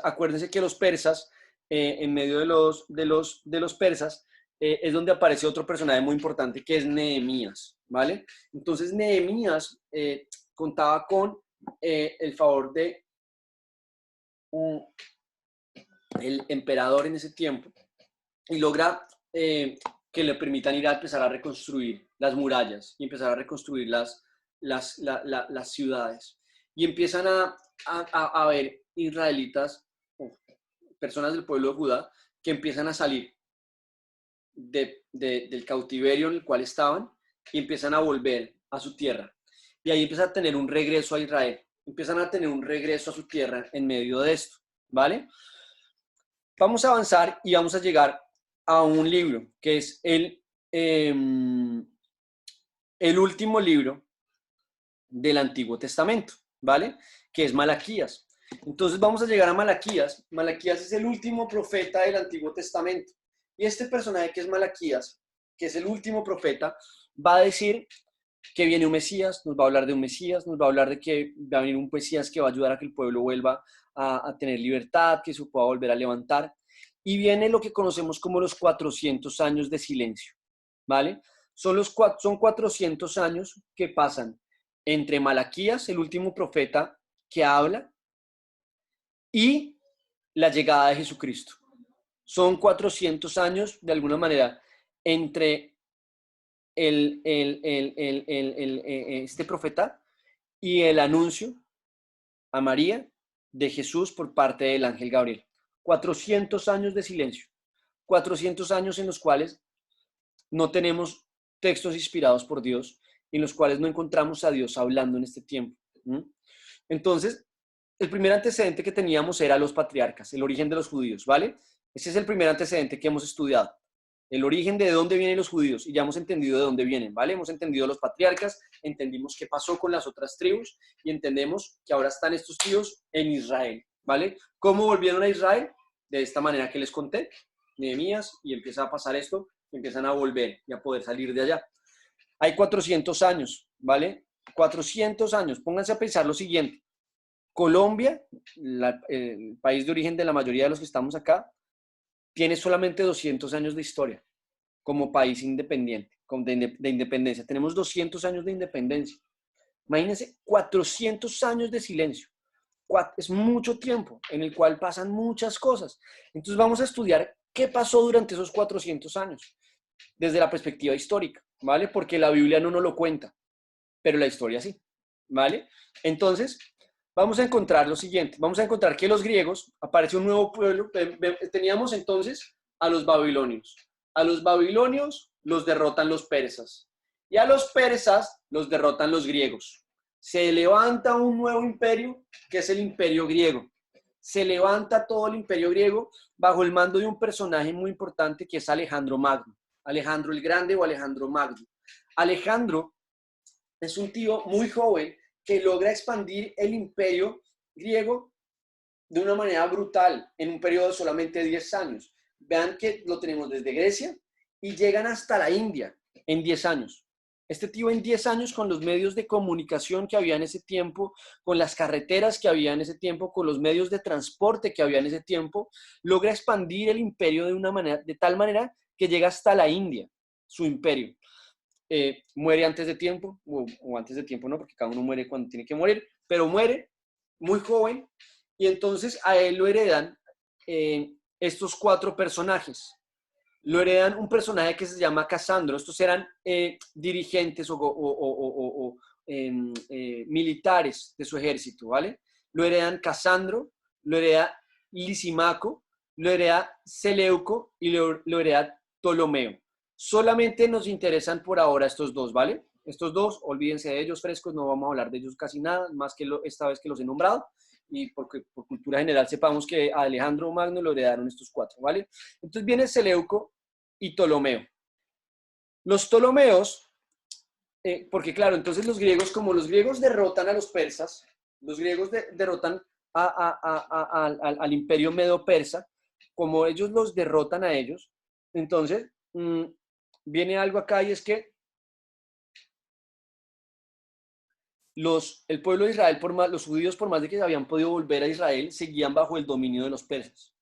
acuérdense que los persas, en medio de los persas, es donde aparece otro personaje muy importante que es Nehemías, ¿vale? Entonces Nehemías contaba con el favor de el emperador en ese tiempo, y logra que le permitan ir a empezar a reconstruir las murallas y empezar a reconstruir las ciudades. Y empiezan a ver israelitas, personas del pueblo de Judá, que empiezan a salir del cautiverio en el cual estaban y empiezan a volver a su tierra. Y ahí empieza a tener un regreso a Israel. empiezan a tener un regreso a su tierra en medio de esto, ¿vale? Vamos a avanzar y vamos a llegar a un libro que es el último libro del Antiguo Testamento, ¿vale? Que es Malaquías. Entonces vamos a llegar a Malaquías. Malaquías es el último profeta del Antiguo Testamento. Y este personaje que es Malaquías, que es el último profeta, va a decir que viene un Mesías, nos va a hablar de un Mesías, nos va a hablar de que va a venir un Mesías que va a ayudar a que el pueblo vuelva a tener libertad, que se pueda volver a levantar. Y viene lo que conocemos como los 400 años de silencio, ¿vale? Son 400 años que pasan entre Malaquías, el último profeta que habla, y la llegada de Jesucristo. Son 400 años, de alguna manera, entre este profeta y el anuncio a María de Jesús por parte del ángel Gabriel. 400 años de silencio. 400 años en los cuales no tenemos textos inspirados por Dios, en los cuales no encontramos a Dios hablando en este tiempo. Entonces, el primer antecedente que teníamos era los patriarcas, el origen de los judíos, ¿vale? Ese es el primer antecedente que hemos estudiado. El origen de dónde vienen los judíos, y ya hemos entendido de dónde vienen, ¿vale? Hemos entendido los patriarcas, entendimos qué pasó con las otras tribus, y entendemos que ahora están estos tíos en Israel, ¿vale? ¿Cómo volvieron a Israel? De esta manera que les conté, Nehemías, y empieza a pasar esto, empiezan a volver y a poder salir de allá. Hay 400 años, ¿vale? 400 años. Pónganse a pensar lo siguiente. Colombia, el país de origen de la mayoría de los que estamos acá, tiene solamente 200 años de historia como país independiente, de independencia. Tenemos 200 años de independencia. Imagínense, 400 años de silencio. Es mucho tiempo en el cual pasan muchas cosas. Entonces vamos a estudiar qué pasó durante esos 400 años desde la perspectiva histórica, ¿vale? Porque la Biblia no nos lo cuenta, pero la historia sí, ¿vale? Entonces, vamos a encontrar lo siguiente. Vamos a encontrar que los griegos, aparece un nuevo pueblo. Teníamos entonces a los babilonios. A los babilonios los derrotan los persas. Y a los persas los derrotan los griegos. Se levanta un nuevo imperio, que es el imperio griego. Se levanta todo el imperio griego bajo el mando de un personaje muy importante que es Alejandro Magno. Alejandro el Grande o Alejandro Magno. Alejandro es un tío muy joven que logra expandir el imperio griego de una manera brutal en un periodo de solamente 10 años. Vean que lo tenemos desde Grecia y llegan hasta la India en 10 años. Este tío en 10 años, con los medios de comunicación que había en ese tiempo, con las carreteras que había en ese tiempo, con los medios de transporte que había en ese tiempo, logra expandir el imperio de tal manera que llega hasta la India, su imperio. Muere antes de tiempo, o antes de tiempo no, porque cada uno muere cuando tiene que morir, pero muere muy joven, y entonces a él lo heredan estos 4 personajes. Lo heredan un personaje que se llama Casandro. Estos eran dirigentes o militares de su ejército, ¿vale? Lo heredan Casandro, lo hereda Lisimaco, lo hereda Seleuco y lo hereda Ptolomeo. Solamente nos interesan por ahora estos dos, ¿vale? Estos dos, olvídense de ellos frescos, no vamos a hablar de ellos casi nada, más que esta vez que los he nombrado, y porque por cultura general sepamos que a Alejandro Magno lo heredaron estos 4, ¿vale? Entonces viene Seleuco y Ptolomeo. Los Ptolomeos, porque claro, entonces los griegos, como los griegos derrotan a los persas, los griegos derrotan al imperio medo-persa, como ellos los derrotan a ellos, entonces viene algo acá, y es que el pueblo de Israel, los judíos, por más de que habían podido volver a Israel, seguían bajo el dominio de los persas.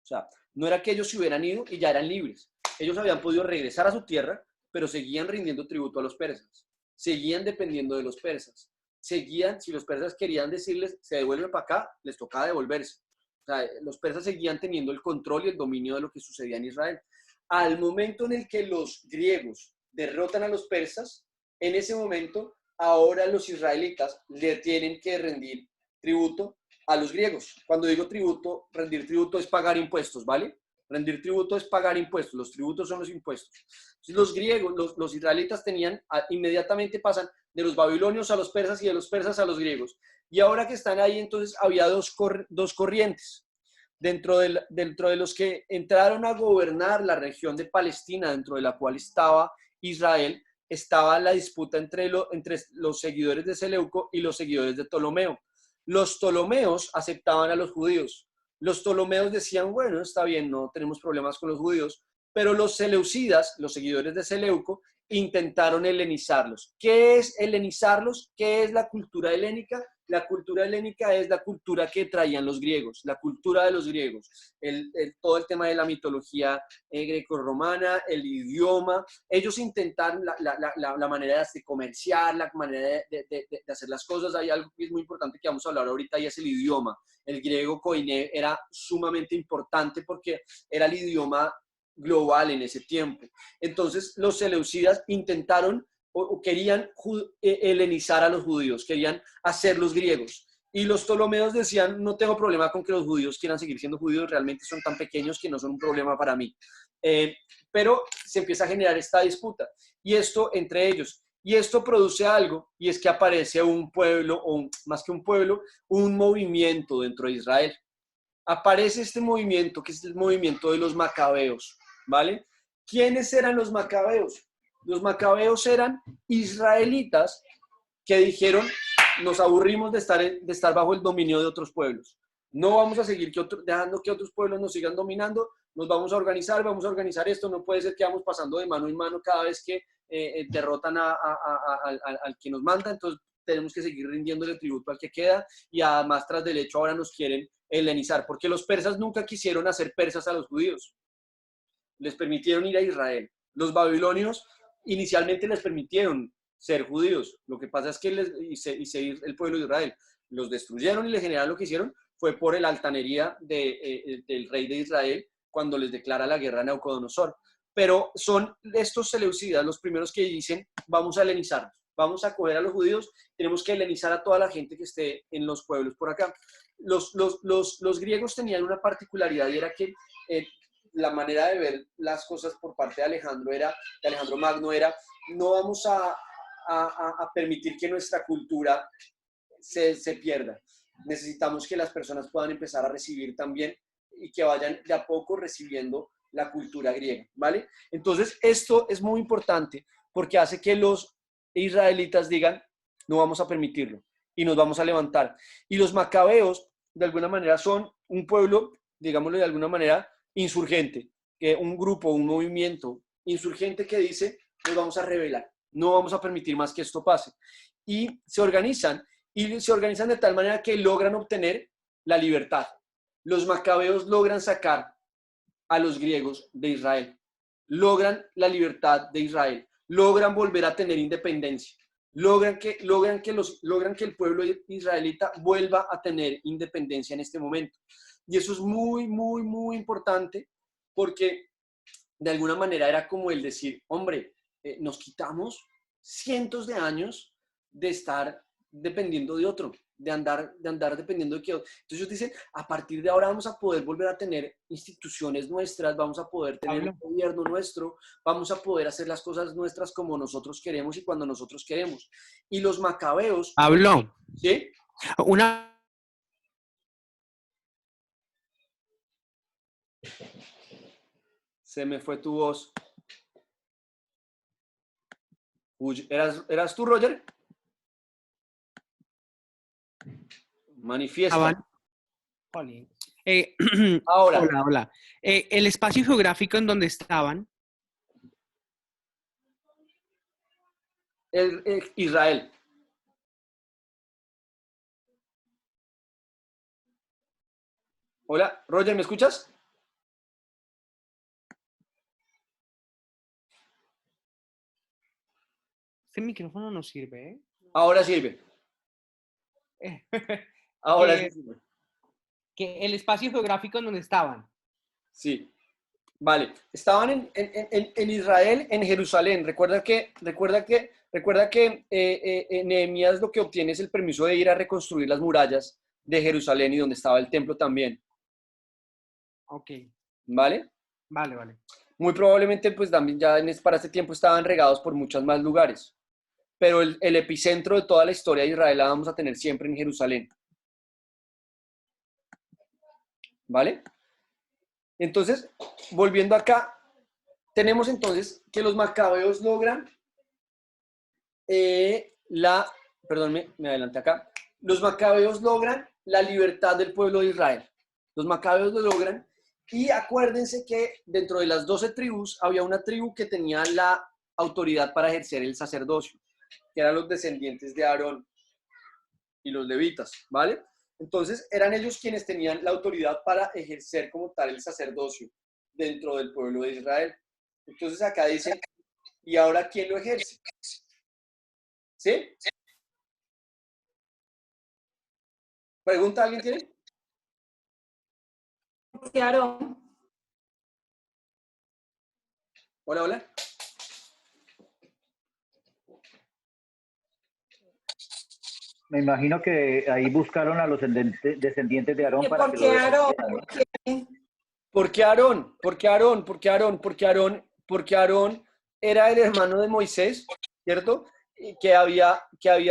O sea, no era que ellos se hubieran ido y ya eran libres. Ellos habían podido regresar a su tierra, pero seguían rindiendo tributo a los persas. Seguían dependiendo de los persas. Seguían, si los persas querían decirles, se devuelven para acá, les tocaba devolverse. O sea, los persas seguían teniendo el control y el dominio de lo que sucedía en Israel. Al momento en el que los griegos derrotan a los persas, en ese momento, ahora los israelitas le tienen que rendir tributo a los griegos. Cuando digo tributo, rendir tributo es pagar impuestos, ¿vale? Rendir tributo es pagar impuestos. Los tributos son los impuestos. Entonces, los griegos, los israelitas tenían, inmediatamente pasan de los babilonios a los persas y de los persas a los griegos. Y ahora que están ahí, entonces había dos corrientes. Dentro de los que entraron a gobernar la región de Palestina, dentro de la cual estaba Israel, estaba la disputa entre los seguidores de Seleuco y los seguidores de Ptolomeo. Los ptolomeos aceptaban a los judíos. Los ptolomeos decían, bueno, está bien, no tenemos problemas con los judíos, pero los seleucidas, los seguidores de Seleuco, intentaron helenizarlos. ¿Qué es helenizarlos? ¿Qué es la cultura helénica? La cultura helénica es la cultura que traían los griegos, la cultura de los griegos, todo el tema de la mitología grecorromana, el idioma. Ellos intentaron la manera de comerciar, la manera de hacer las cosas. Hay algo que es muy importante que vamos a hablar ahorita y es el idioma. El griego koiné era sumamente importante porque era el idioma global en ese tiempo. Entonces los seleucidas intentaron o querían helenizar a los judíos, querían hacerlos griegos. Y los ptolomeos decían, no tengo problema con que los judíos quieran seguir siendo judíos, realmente son tan pequeños que no son un problema para mí. Pero se empieza a generar esta disputa, y esto entre ellos. Y esto produce algo, y es que aparece un pueblo, o más que un pueblo, un movimiento dentro de Israel. Aparece este movimiento, que es el movimiento de los macabeos, ¿vale? ¿Quiénes eran los macabeos? Los macabeos eran israelitas que dijeron, nos aburrimos de estar bajo el dominio de otros pueblos. No vamos a seguir dejando que otros pueblos nos sigan dominando, nos vamos a organizar esto. No puede ser que vamos pasando de mano en mano cada vez que derrotan al que nos manda. Entonces tenemos que seguir rindiéndole tributo al que queda, y además tras del hecho ahora nos quieren helenizar, porque los persas nunca quisieron hacer persas a los judíos. Les permitieron ir a Israel. Los babilonios inicialmente les permitieron ser judíos. Lo que pasa es que el pueblo de Israel los destruyeron, y le general lo que hicieron fue por la altanería del rey de Israel cuando les declara la guerra a Nabucodonosor. Pero son estos seleucidas los primeros que dicen, vamos a helenizarnos, vamos a coger a los judíos, tenemos que helenizar a toda la gente que esté en los pueblos por acá. Los griegos tenían una particularidad, y era que la manera de ver las cosas por parte de Alejandro Magno era, no vamos a permitir que nuestra cultura se pierda. Necesitamos que las personas puedan empezar a recibir también, y que vayan de a poco recibiendo la cultura griega, ¿vale? Entonces esto es muy importante porque hace que los israelitas digan, no vamos a permitirlo, y nos vamos a levantar. Y los macabeos, de alguna manera, son un pueblo, digámoslo de alguna manera, insurgente, un grupo, un movimiento insurgente que dice, nos vamos a rebelar, no vamos a permitir más que esto pase. Y se organizan de tal manera que logran obtener la libertad. Los macabeos logran sacar a los griegos de Israel, logran la libertad de Israel, logran volver a tener independencia, logran que el pueblo israelita vuelva a tener independencia en este momento. Y eso es muy, muy, muy importante, porque de alguna manera era como el decir, hombre, nos quitamos cientos de años de estar dependiendo de otro, de andar dependiendo de que otro. Entonces ellos dicen, a partir de ahora vamos a poder volver a tener instituciones nuestras, vamos a poder tener un gobierno nuestro, vamos a poder hacer las cosas nuestras como nosotros queremos y cuando nosotros queremos. Y los macabeos... Pablo, ¿sí? Se me fue tu voz. Uy, ¿eras tú, Roger? Manifiesta. Ahora. Hola. El espacio geográfico en donde estaban. Israel. Hola, Roger, ¿me escuchas? Este micrófono no sirve, ¿eh? Ahora sirve. Ahora sí sirve. Que el espacio geográfico en donde estaban. Sí. Vale. Estaban en Israel, en Jerusalén. Recuerda que Nehemías lo que obtiene es el permiso de ir a reconstruir las murallas de Jerusalén y donde estaba el templo también. Ok. ¿Vale? Vale, vale. Muy probablemente, pues también ya para este tiempo estaban regados por muchos más lugares. Pero el epicentro de toda la historia de Israel la vamos a tener siempre en Jerusalén. ¿Vale? Entonces, volviendo acá, tenemos entonces que los macabeos logran perdón, me adelanté acá. Los macabeos logran la libertad del pueblo de Israel. Los macabeos lo logran. Y acuérdense que dentro de las 12 tribus había una tribu que tenía la autoridad para ejercer el sacerdocio, que eran los descendientes de Aarón y los levitas, ¿vale? Entonces eran ellos quienes tenían la autoridad para ejercer como tal el sacerdocio dentro del pueblo de Israel. Entonces acá dicen, ¿y ahora quién lo ejerce? ¿Sí? ¿Pregunta alguien tiene? Aarón. Hola, hola. Me imagino que ahí buscaron a los descendientes de Aarón para que Porque lo Aarón, defendieran. ¿Por qué Aarón? ¿Por qué Aarón? ¿Por qué Aarón? Porque Aarón era el hermano de Moisés, ¿cierto? Y que había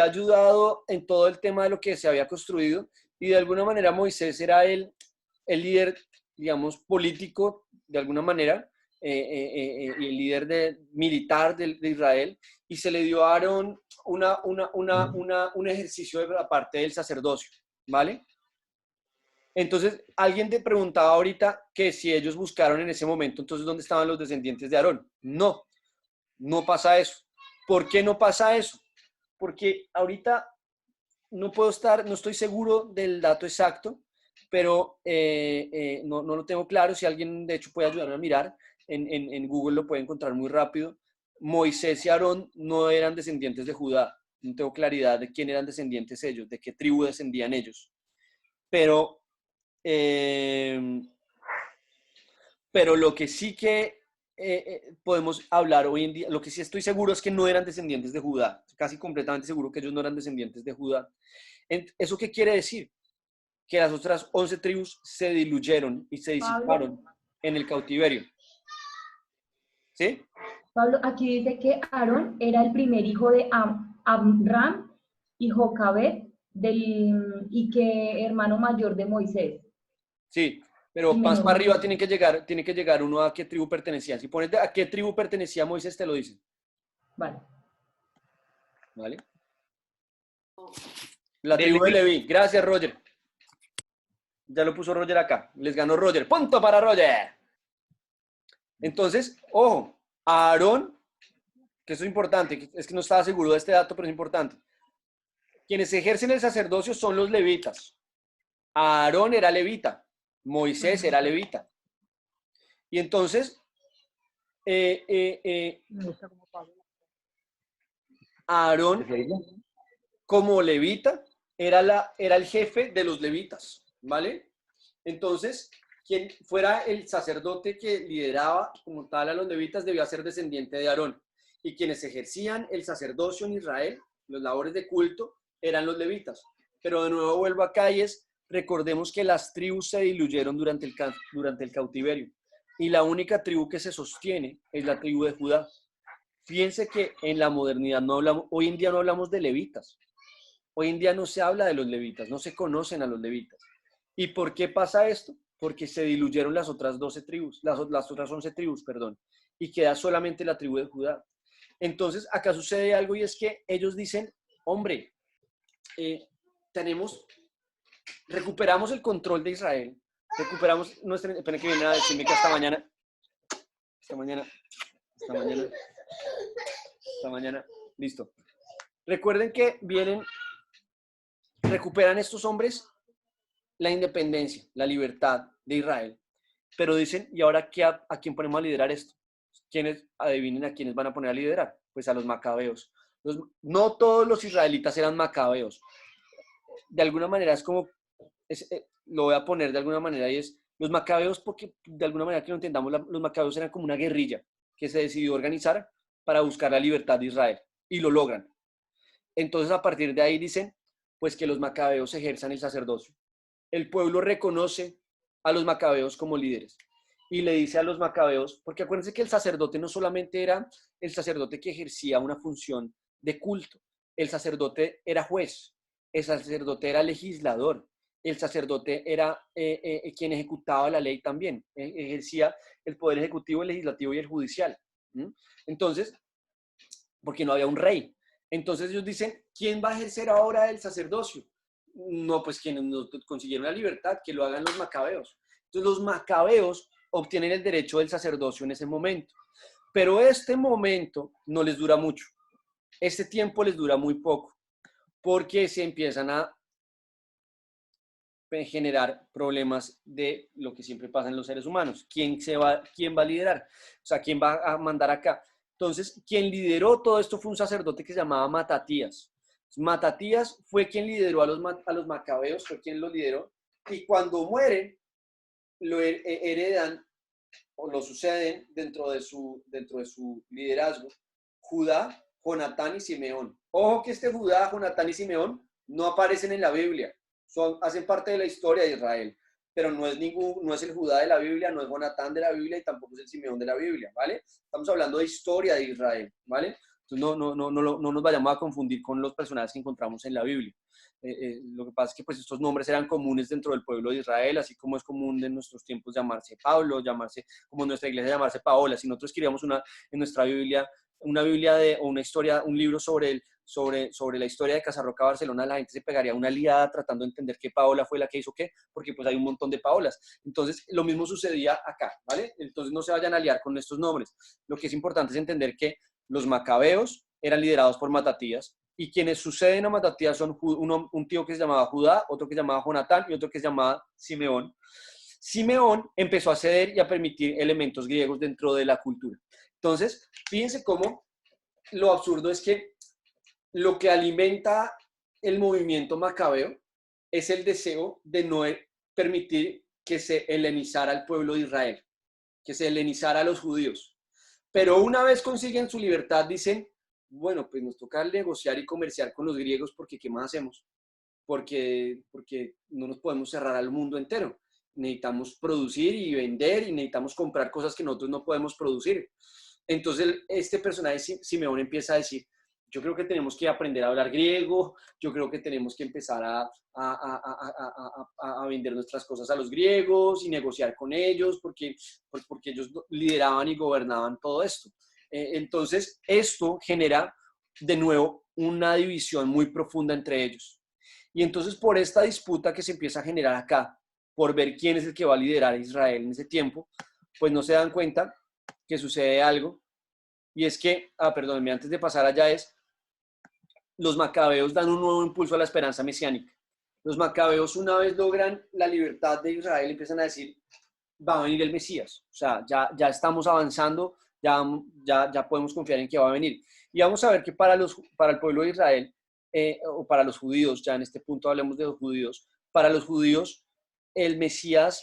ayudado en todo el tema de lo que se había construido, y de alguna manera Moisés era el líder, digamos, político, de alguna manera, y el líder militar de Israel, y se le dio a Aarón un ejercicio de la parte del sacerdocio, ¿vale? Entonces, alguien te preguntaba ahorita que si ellos buscaron en ese momento, entonces, ¿dónde estaban los descendientes de Aarón? No, no pasa eso. ¿Por qué no pasa eso? Porque ahorita no estoy seguro del dato exacto, pero no lo tengo claro. Si alguien, de hecho, puede ayudarme a mirar, en Google lo puede encontrar muy rápido. Moisés y Aarón no eran descendientes de Judá. No tengo claridad de quién eran descendientes ellos, de qué tribu descendían ellos. Pero lo que sí que podemos hablar hoy en día, lo que sí estoy seguro es que no eran descendientes de Judá, casi completamente seguro que ellos no eran descendientes de Judá. ¿Eso qué quiere decir? Que las otras 11 tribus se diluyeron y se disiparon en el cautiverio. ¿Sí? Pablo, aquí dice que Aarón era el primer hijo de Amram y Jocabed, y que hermano mayor de Moisés. Sí, pero más para arriba tiene que llegar uno a qué tribu pertenecía. Si pones a qué tribu pertenecía Moisés, te lo dicen. Vale. ¿Vale? La tribu de Leví. Gracias, Roger. Ya lo puso Roger acá. Les ganó Roger. ¡Punto para Roger! Entonces, ojo, a Aarón, que eso es importante, es que no estaba seguro de este dato, pero es importante. Quienes ejercen el sacerdocio son los levitas. Aarón era levita. Moisés era levita. Y entonces, Aarón, como levita, era el jefe de los levitas, ¿vale? Entonces, quien fuera el sacerdote que lideraba como tal a los levitas debía ser descendiente de Aarón. Y quienes ejercían el sacerdocio en Israel, los labores de culto, eran los levitas. Pero de nuevo vuelvo acá y recordemos que las tribus se diluyeron durante el cautiverio. Y la única tribu que se sostiene es la tribu de Judá. Fíjense que en la modernidad hoy en día no hablamos de levitas. Hoy en día no se habla de los levitas, no se conocen a los levitas. ¿Y por qué pasa esto? Porque se diluyeron las otras 12 tribus, las otras 11 tribus, perdón, y queda solamente la tribu de Judá. Entonces, acá sucede algo y es que ellos dicen, hombre, recuperamos el control de Israel, recuperamos nuestra... Esperen que viene a decirme que esta mañana, listo. Recuerden que recuperan estos hombres la independencia, la libertad de Israel, pero dicen, ¿y ahora a quién ponemos a liderar esto? ¿Quiénes, adivinen a quiénes van a poner a liderar? Pues a los macabeos. No todos los israelitas eran macabeos. De alguna manera es como, lo voy a poner de alguna manera, y es los macabeos, porque de alguna manera que lo entendamos, los macabeos eran como una guerrilla que se decidió organizar para buscar la libertad de Israel, y lo logran. Entonces, a partir de ahí dicen, pues que los macabeos ejerzan el sacerdocio. El pueblo reconoce a los macabeos como líderes. y le dice a los macabeos, porque acuérdense que el sacerdote no solamente era el sacerdote que ejercía una función de culto, el sacerdote era juez, el sacerdote era legislador, el sacerdote era quien ejecutaba la ley también, ejercía el poder ejecutivo, el legislativo y el judicial. Entonces, porque no había un rey. Entonces ellos dicen, ¿quién va a ejercer ahora el sacerdocio? No, pues quienes nos consiguieron la libertad, que lo hagan los macabeos. Entonces los macabeos obtienen el derecho del sacerdocio en ese momento. Pero este momento no les dura mucho. Este tiempo les dura muy poco, porque se empiezan a generar problemas de lo que siempre pasa en los seres humanos. ¿Quién va a liderar? O sea, ¿quién va a mandar acá? Entonces, quien lideró todo esto fue un sacerdote que se llamaba Matatías. Matatías fue quien lideró a los macabeos, fue quien lo lideró, y cuando mueren, lo heredan o lo suceden dentro de su liderazgo Judá, Jonatán y Simeón. Ojo que este Judá, Jonatán y Simeón no aparecen en la Biblia, hacen parte de la historia de Israel, pero no es el Judá de la Biblia, no es Jonatán de la Biblia y tampoco es el Simeón de la Biblia, ¿vale? Estamos hablando de historia de Israel, ¿vale? Entonces no nos vayamos a confundir con los personajes que encontramos en la Biblia. Lo que pasa es que pues, estos nombres eran comunes dentro del pueblo de Israel, así como es común en nuestros tiempos llamarse Pablo, como en nuestra iglesia llamarse Paola. Si nosotros escribíamos en nuestra Biblia, o una historia, un libro sobre la historia de Casarroca Barcelona, la gente se pegaría una liada tratando de entender qué Paola fue la que hizo qué, porque pues hay un montón de Paolas. Entonces, lo mismo sucedía acá, ¿vale? Entonces, no se vayan a liar con estos nombres. Lo que es importante es entender que los macabeos eran liderados por Matatías, y quienes suceden a Matatías son un tío que se llamaba Judá, otro que se llamaba Jonatán y otro que se llamaba Simeón. Simeón empezó a ceder y a permitir elementos griegos dentro de la cultura. Entonces, fíjense cómo lo absurdo es que lo que alimenta el movimiento macabeo es el deseo de no permitir que se helenizara al pueblo de Israel, que se helenizara a los judíos. Pero una vez consiguen su libertad, dicen, bueno, pues nos toca negociar y comerciar con los griegos porque ¿qué más hacemos? Porque no nos podemos cerrar al mundo entero. Necesitamos producir y vender y necesitamos comprar cosas que nosotros no podemos producir. Entonces este personaje Simeón empieza a decir, yo creo que tenemos que aprender a hablar griego, yo creo que tenemos que empezar a vender nuestras cosas a los griegos y negociar con ellos porque ellos lideraban y gobernaban todo esto. Entonces esto genera de nuevo una división muy profunda entre ellos. Y entonces por esta disputa que se empieza a generar acá, por ver quién es el que va a liderar a Israel en ese tiempo, pues no se dan cuenta que sucede algo, y es que, perdónenme, antes de pasar allá los macabeos dan un nuevo impulso a la esperanza mesiánica. Los macabeos, una vez logran la libertad de Israel, empiezan a decir, va a venir el Mesías, o sea, ya estamos avanzando, ya podemos confiar en que va a venir. Y vamos a ver que para el pueblo de Israel, o para los judíos, ya en este punto hablemos de los judíos, para los judíos, el Mesías,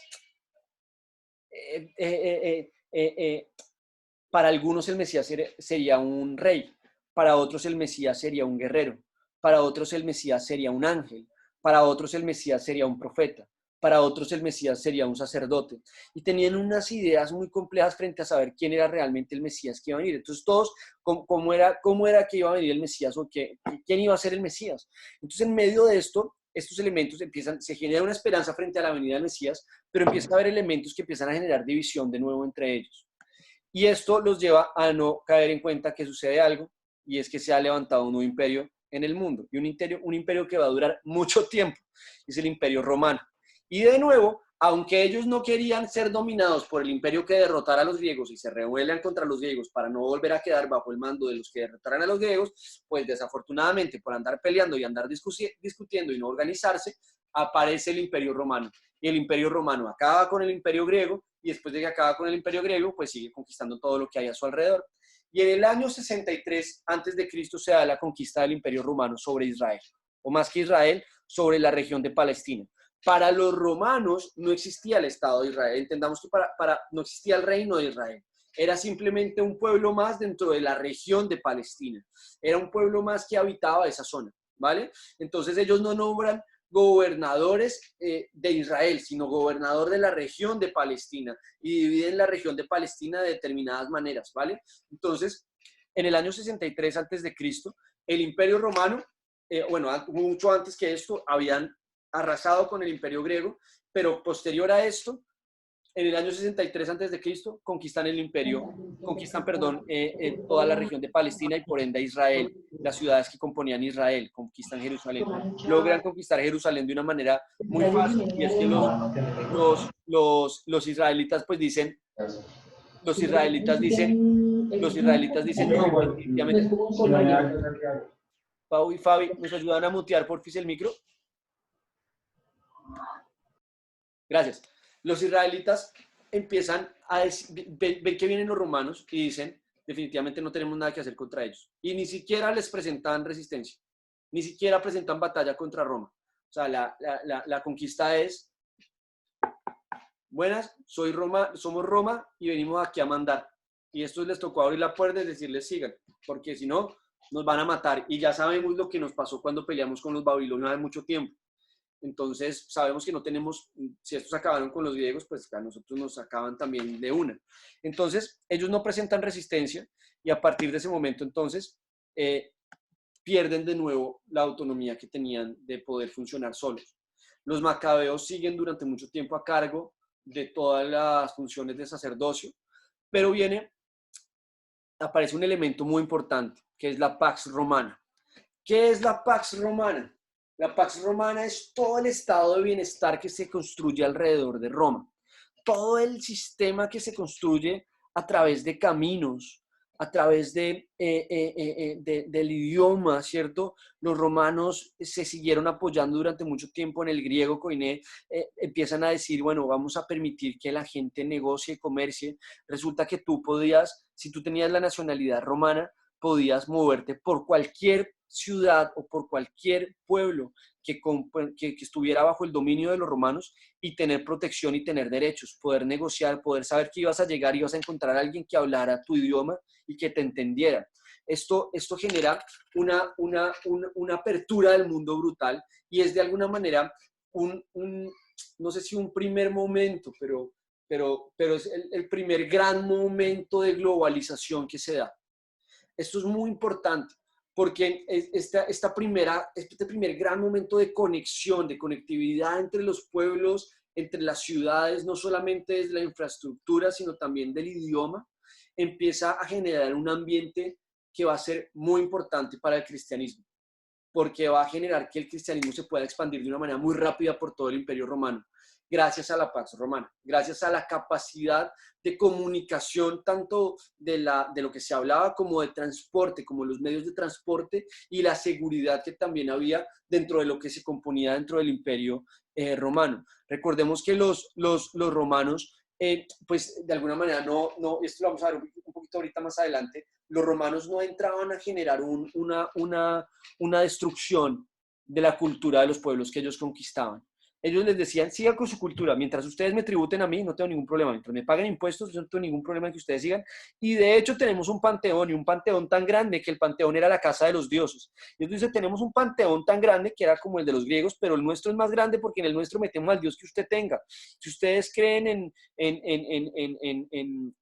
para algunos el Mesías sería un rey, para otros el Mesías sería un guerrero, para otros el Mesías sería un ángel, para otros el Mesías sería un profeta, para otros el Mesías sería un sacerdote. Y tenían unas ideas muy complejas frente a saber quién era realmente el Mesías que iba a venir. Entonces todos, ¿cómo era que iba a venir el Mesías o quién iba a ser el Mesías? Entonces en medio de esto, estos elementos se genera una esperanza frente a la venida del Mesías, pero empieza a haber elementos que empiezan a generar división de nuevo entre ellos. Y esto los lleva a no caer en cuenta que sucede algo, y es que se ha levantado un nuevo imperio en el mundo, y un imperio que va a durar mucho tiempo, es el Imperio Romano. Y de nuevo, aunque ellos no querían ser dominados por el imperio que derrotara a los griegos y se rebelan contra los griegos para no volver a quedar bajo el mando de los que derrotaran a los griegos, pues desafortunadamente por andar peleando y andar discutiendo y no organizarse, aparece el Imperio Romano. Y el Imperio Romano acaba con el Imperio griego, y después de que acaba con el Imperio griego, pues sigue conquistando todo lo que hay a su alrededor. Y en el año 63 a.C. se da la conquista del Imperio Romano sobre Israel, o más que Israel, sobre la región de Palestina. Para los romanos no existía el Estado de Israel. Entendamos que no existía el reino de Israel. Era simplemente un pueblo más dentro de la región de Palestina. Era un pueblo más que habitaba esa zona, ¿vale? Entonces ellos no nombran gobernadores de Israel, sino gobernador de la región de Palestina, y dividen la región de Palestina de determinadas maneras, ¿vale? Entonces, en el año 63 antes de Cristo, el Imperio Romano, mucho antes que esto, habían arrasado con el Imperio Griego, pero posterior a esto, en el año 63 antes de Cristo, conquistan toda la región de Palestina y por ende Israel, las ciudades que componían Israel, conquistan Jerusalén. Logran conquistar Jerusalén de una manera muy fácil, y es que los israelitas pues dicen, no, definitivamente. Pau y Fabi, ¿nos ayudan a mutear porfis el micro? Gracias. Los israelitas empiezan a decir, ven que vienen los romanos y dicen, definitivamente no tenemos nada que hacer contra ellos. Y ni siquiera les presentan resistencia, ni siquiera presentan batalla contra Roma. O sea, la conquista es, buenas, somos Roma y venimos aquí a mandar. Y esto les tocó abrir la puerta y decirles sigan, porque si no, nos van a matar. Y ya sabemos lo que nos pasó cuando peleamos con los babilonios hace mucho tiempo. Entonces, sabemos que no tenemos, si estos acabaron con los griegos, pues a nosotros nos acaban también de una. Entonces, ellos no presentan resistencia y a partir de ese momento, entonces, pierden de nuevo la autonomía que tenían de poder funcionar solos. Los macabeos siguen durante mucho tiempo a cargo de todas las funciones de sacerdocio, pero aparece un elemento muy importante, que es la Pax Romana. ¿Qué es la Pax Romana? La Pax Romana es todo el estado de bienestar que se construye alrededor de Roma. Todo el sistema que se construye a través de caminos, a través del idioma, ¿cierto? Los romanos se siguieron apoyando durante mucho tiempo en el griego koiné, empiezan a decir, bueno, vamos a permitir que la gente negocie, comercie. Resulta que tú podías, si tú tenías la nacionalidad romana, podías moverte por cualquier ciudad o por cualquier pueblo que estuviera bajo el dominio de los romanos y tener protección y tener derechos, poder negociar, poder saber que ibas a llegar y ibas a encontrar a alguien que hablara tu idioma y que te entendiera. Esto genera una apertura del mundo brutal y es de alguna manera no sé si un primer momento, pero es el primer gran momento de globalización que se da. Esto es muy importante porque este primer gran momento de conexión, de conectividad entre los pueblos, entre las ciudades, no solamente desde la infraestructura, sino también del idioma, empieza a generar un ambiente que va a ser muy importante para el cristianismo, porque va a generar que el cristianismo se pueda expandir de una manera muy rápida por todo el Imperio Romano, gracias a la Pax Romana, gracias a la capacidad de comunicación tanto de lo que se hablaba como de transporte, como los medios de transporte y la seguridad que también había dentro de lo que se componía dentro del Imperio Romano. Recordemos que los romanos, pues de alguna manera esto lo vamos a ver un poquito ahorita más adelante, los romanos no entraban a generar una destrucción de la cultura de los pueblos que ellos conquistaban. Ellos les decían, sigan con su cultura, mientras ustedes me tributen a mí, no tengo ningún problema, mientras me paguen impuestos, no tengo ningún problema en que ustedes sigan. Y de hecho tenemos un panteón, y un panteón tan grande que el panteón era la casa de los dioses. Y entonces tenemos un panteón tan grande que era como el de los griegos, pero el nuestro es más grande porque en el nuestro metemos al dios que usted tenga. Si ustedes creen en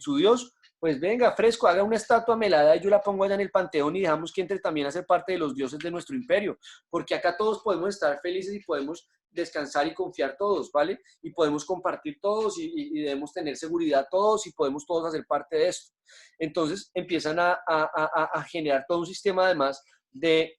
su dios, pues venga, fresco, haga una estatua melada y yo la pongo allá en el panteón y dejamos que entre también a ser parte de los dioses de nuestro imperio, porque acá todos podemos estar felices y podemos descansar y confiar todos, ¿vale? Y podemos compartir todos y debemos tener seguridad todos y podemos todos hacer parte de esto. Entonces empiezan a generar todo un sistema además de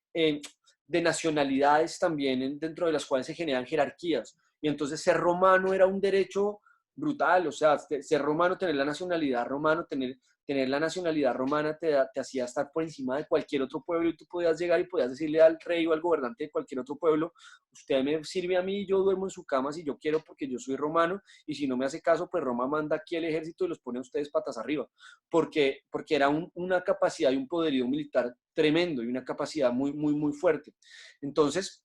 nacionalidades también dentro de las cuales se generan jerarquías. Y entonces ser romano era un derecho brutal, o sea, ser romano, tener la nacionalidad romana, tener la nacionalidad romana te hacía estar por encima de cualquier otro pueblo y tú podías llegar y podías decirle al rey o al gobernante de cualquier otro pueblo, usted me sirve a mí y yo duermo en su cama si yo quiero porque yo soy romano y si no me hace caso, pues Roma manda aquí el ejército y los pone a ustedes patas arriba, porque era una capacidad y un poderío militar tremendo y una capacidad muy, muy, muy fuerte. Entonces,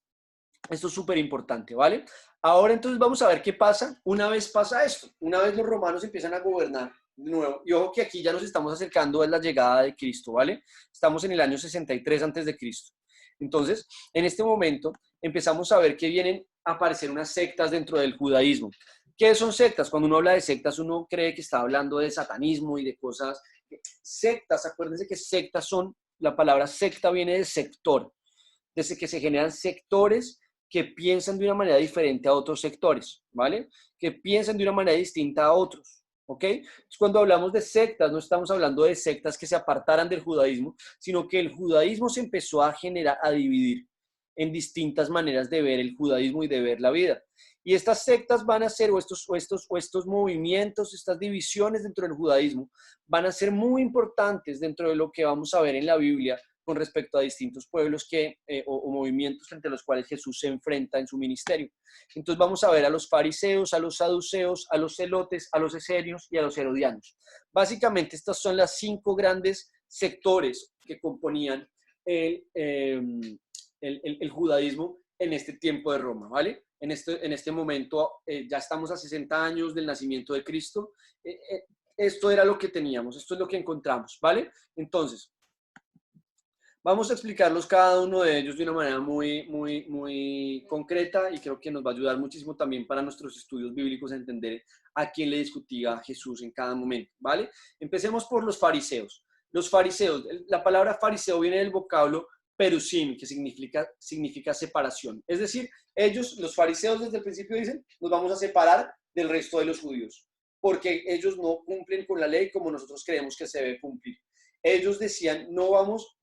esto es súper importante, ¿vale? Ahora entonces vamos a ver qué pasa una vez pasa esto. Una vez los romanos empiezan a gobernar de nuevo. Y ojo que aquí ya nos estamos acercando a la llegada de Cristo, ¿vale? Estamos en el año 63 antes de Cristo. Entonces, en este momento empezamos a ver que vienen a aparecer unas sectas dentro del judaísmo. ¿Qué son sectas? Cuando uno habla de sectas, uno cree que está hablando de satanismo y de cosas. Sectas, acuérdense que sectas son, la palabra secta viene de sector, desde que se generan sectores que piensan de una manera diferente a otros sectores, ¿vale? Que piensan de una manera distinta a otros, ¿ok? Entonces, cuando hablamos de sectas, no estamos hablando de sectas que se apartaran del judaísmo, sino que el judaísmo se empezó a generar, a dividir en distintas maneras de ver el judaísmo y de ver la vida. Y estas sectas van a ser, o estos movimientos, estas divisiones dentro del judaísmo, van a ser muy importantes dentro de lo que vamos a ver en la Biblia con respecto a distintos pueblos o movimientos frente a los cuales Jesús se enfrenta en su ministerio. Entonces vamos a ver a los fariseos, a los saduceos, a los celotes, a los esenios y a los herodianos. Básicamente estas son las 5 grandes sectores que componían el judaísmo en este tiempo de Roma, ¿vale? En este momento ya estamos a 60 años del nacimiento de Cristo. Esto era lo que teníamos, esto es lo que encontramos, ¿vale? Entonces, vamos a explicarlos cada uno de ellos de una manera muy concreta y creo que nos va a ayudar muchísimo también para nuestros estudios bíblicos a entender a quién le discutía Jesús en cada momento, ¿vale? Empecemos por los fariseos. Los fariseos, la palabra fariseo viene del vocablo perusim, que significa separación. Es decir, ellos, los fariseos desde el principio dicen, nos vamos a separar del resto de los judíos, porque ellos no cumplen con la ley como nosotros creemos que se debe cumplir. Ellos decían, no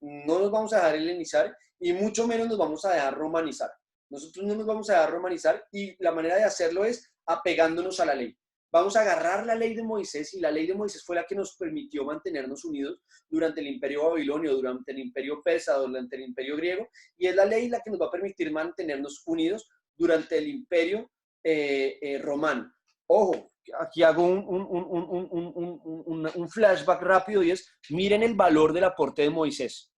nos vamos a dejar helenizar y mucho menos nos vamos a dejar romanizar. Nosotros no nos vamos a dejar romanizar y la manera de hacerlo es apegándonos a la ley. Vamos a agarrar la ley de Moisés y la ley de Moisés fue la que nos permitió mantenernos unidos durante el imperio babilonio, durante el imperio persa, durante el imperio griego y es la ley la que nos va a permitir mantenernos unidos durante el imperio romano. Ojo, aquí hago un flashback rápido y es, miren el valor del aporte de Moisés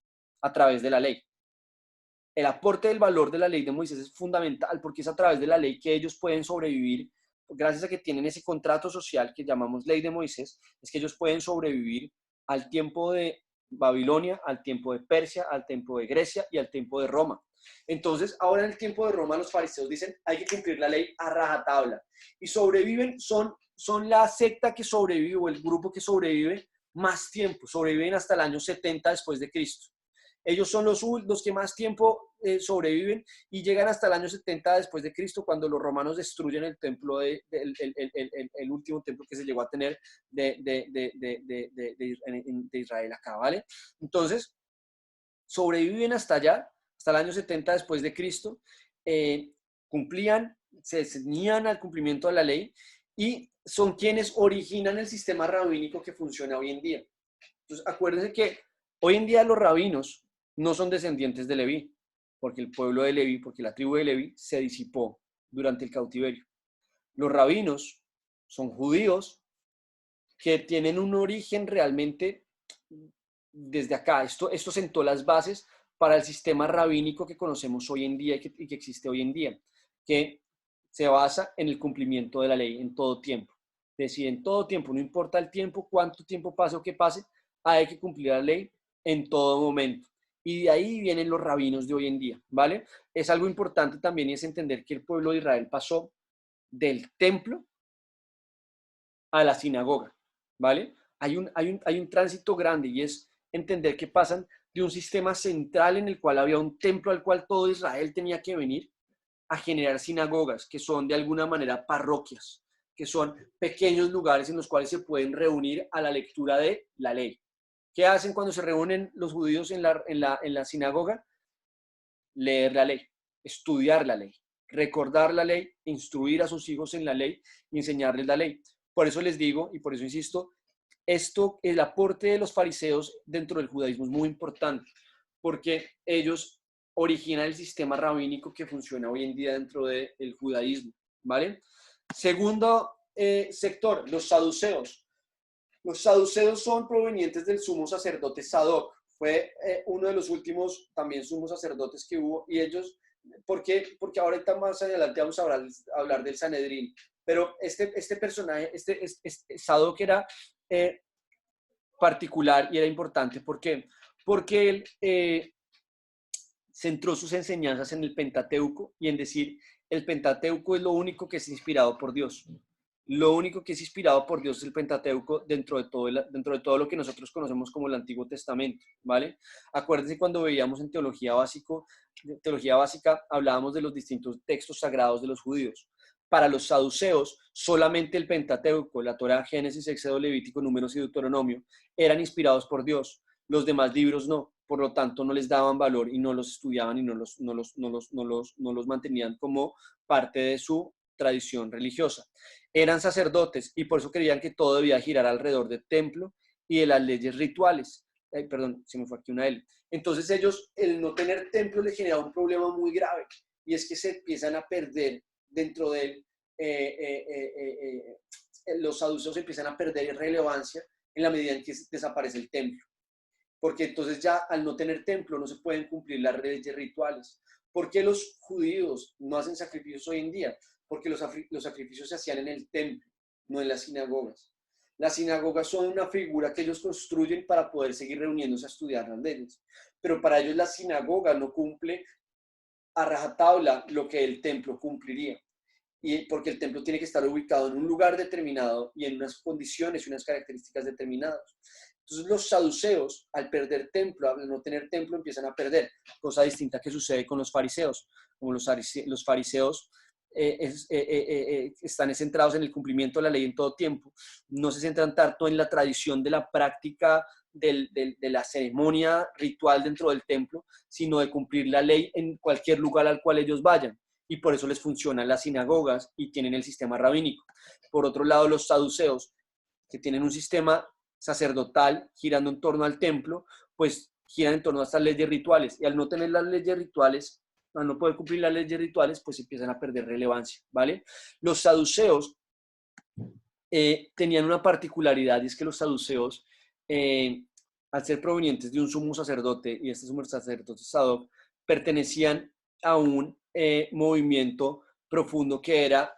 a través de la ley. El aporte del valor de la ley de Moisés es fundamental porque es a través de la ley que ellos pueden sobrevivir, gracias a que tienen ese contrato social que llamamos ley de Moisés, es que ellos pueden sobrevivir al tiempo de Babilonia, al tiempo de Persia, al tiempo de Grecia y al tiempo de Roma. Entonces, ahora en el tiempo de Roma, los fariseos dicen, hay que cumplir la ley a rajatabla. Y sobreviven, son la secta que sobrevive, o el grupo que sobrevive más tiempo. Sobreviven hasta el año 70 después de Cristo. Ellos son los que más tiempo sobreviven y llegan hasta el año 70 después de Cristo, cuando los romanos destruyen el templo, el último templo que se llegó a tener de Israel acá, ¿vale? Entonces, sobreviven hasta allá, hasta el año 70 después de Cristo, se ceñían al cumplimiento de la ley y son quienes originan el sistema rabínico que funciona hoy en día. Entonces, acuérdense que hoy en día los rabinos no son descendientes de Leví, porque el pueblo de Leví, porque la tribu de Leví se disipó durante el cautiverio. Los rabinos son judíos que tienen un origen realmente desde acá. Esto sentó las bases para el sistema rabínico que conocemos hoy en día y que existe hoy en día, que se basa en el cumplimiento de la ley en todo tiempo. Es decir, en todo tiempo, no importa el tiempo, cuánto tiempo pase o qué pase, hay que cumplir la ley en todo momento. Y de ahí vienen los rabinos de hoy en día, ¿vale? Es algo importante también y es entender que el pueblo de Israel pasó del templo a la sinagoga, ¿vale? Hay un tránsito grande y es entender que pasan de un sistema central en el cual había un templo al cual todo Israel tenía que venir a generar sinagogas, que son de alguna manera parroquias, que son pequeños lugares en los cuales se pueden reunir a la lectura de la ley. ¿Qué hacen cuando se reúnen los judíos en la sinagoga? Leer la ley, estudiar la ley, recordar la ley, instruir a sus hijos en la ley y enseñarles la ley. Por eso les digo y por eso insisto, el aporte de los fariseos dentro del judaísmo es muy importante porque ellos originan el sistema rabínico que funciona hoy en día dentro del judaísmo, ¿vale? Segundo sector, los saduceos. Los saduceos son provenientes del sumo sacerdote Sadoc. Fue uno de los últimos también sumos sacerdotes que hubo. Y ellos, ¿por qué? Porque ahorita más adelante vamos a hablar del Sanedrín. Pero este personaje, Sadoc era particular y era importante. ¿Por qué? Porque él centró sus enseñanzas en el Pentateuco y en decir, el Pentateuco es lo único que es inspirado por Dios. Lo único que es inspirado por Dios es el Pentateuco dentro de todo lo que nosotros conocemos como el Antiguo Testamento, ¿vale? Acuérdense cuando veíamos en teología básica, hablábamos de los distintos textos sagrados de los judíos. Para los saduceos, solamente el Pentateuco, la Torá, Génesis, Éxodo, Levítico, Números y Deuteronomio, eran inspirados por Dios. Los demás libros no, por lo tanto no les daban valor y no los estudiaban y no los mantenían como parte de su tradición religiosa. Eran sacerdotes y por eso creían que todo debía girar alrededor del templo y de las leyes rituales. Perdón, se me fue aquí una L. Entonces ellos, el no tener templo les generaba un problema muy grave y es que se empiezan a perder dentro de los saduceos empiezan a perder relevancia en la medida en que desaparece el templo. Porque entonces ya al no tener templo no se pueden cumplir las leyes rituales. ¿Por qué los judíos no hacen sacrificios hoy en día? Porque los sacrificios se hacían en el templo, no en las sinagogas. Las sinagogas son una figura que ellos construyen para poder seguir reuniéndose a estudiar las leyes. Pero para ellos la sinagoga no cumple a rajatabla lo que el templo cumpliría. Y porque el templo tiene que estar ubicado en un lugar determinado y en unas condiciones y unas características determinadas. Entonces los saduceos, al perder templo, al no tener templo, empiezan a perder. Cosa distinta que sucede con los fariseos. Como los fariseos están centrados en el cumplimiento de la ley en todo tiempo. No se centran tanto en la tradición de la práctica de la ceremonia ritual dentro del templo, sino de cumplir la ley en cualquier lugar al cual ellos vayan. Y por eso les funcionan las sinagogas y tienen el sistema rabínico. Por otro lado, los saduceos, que tienen un sistema sacerdotal girando en torno al templo, pues giran en torno a estas leyes rituales. Y al no tener las leyes rituales, al no poder cumplir las leyes rituales, pues empiezan a perder relevancia, ¿vale? Los saduceos tenían una particularidad, y es que los saduceos, al ser provenientes de un sumo sacerdote, y este sumo sacerdote Sadoc, pertenecían a un movimiento profundo que era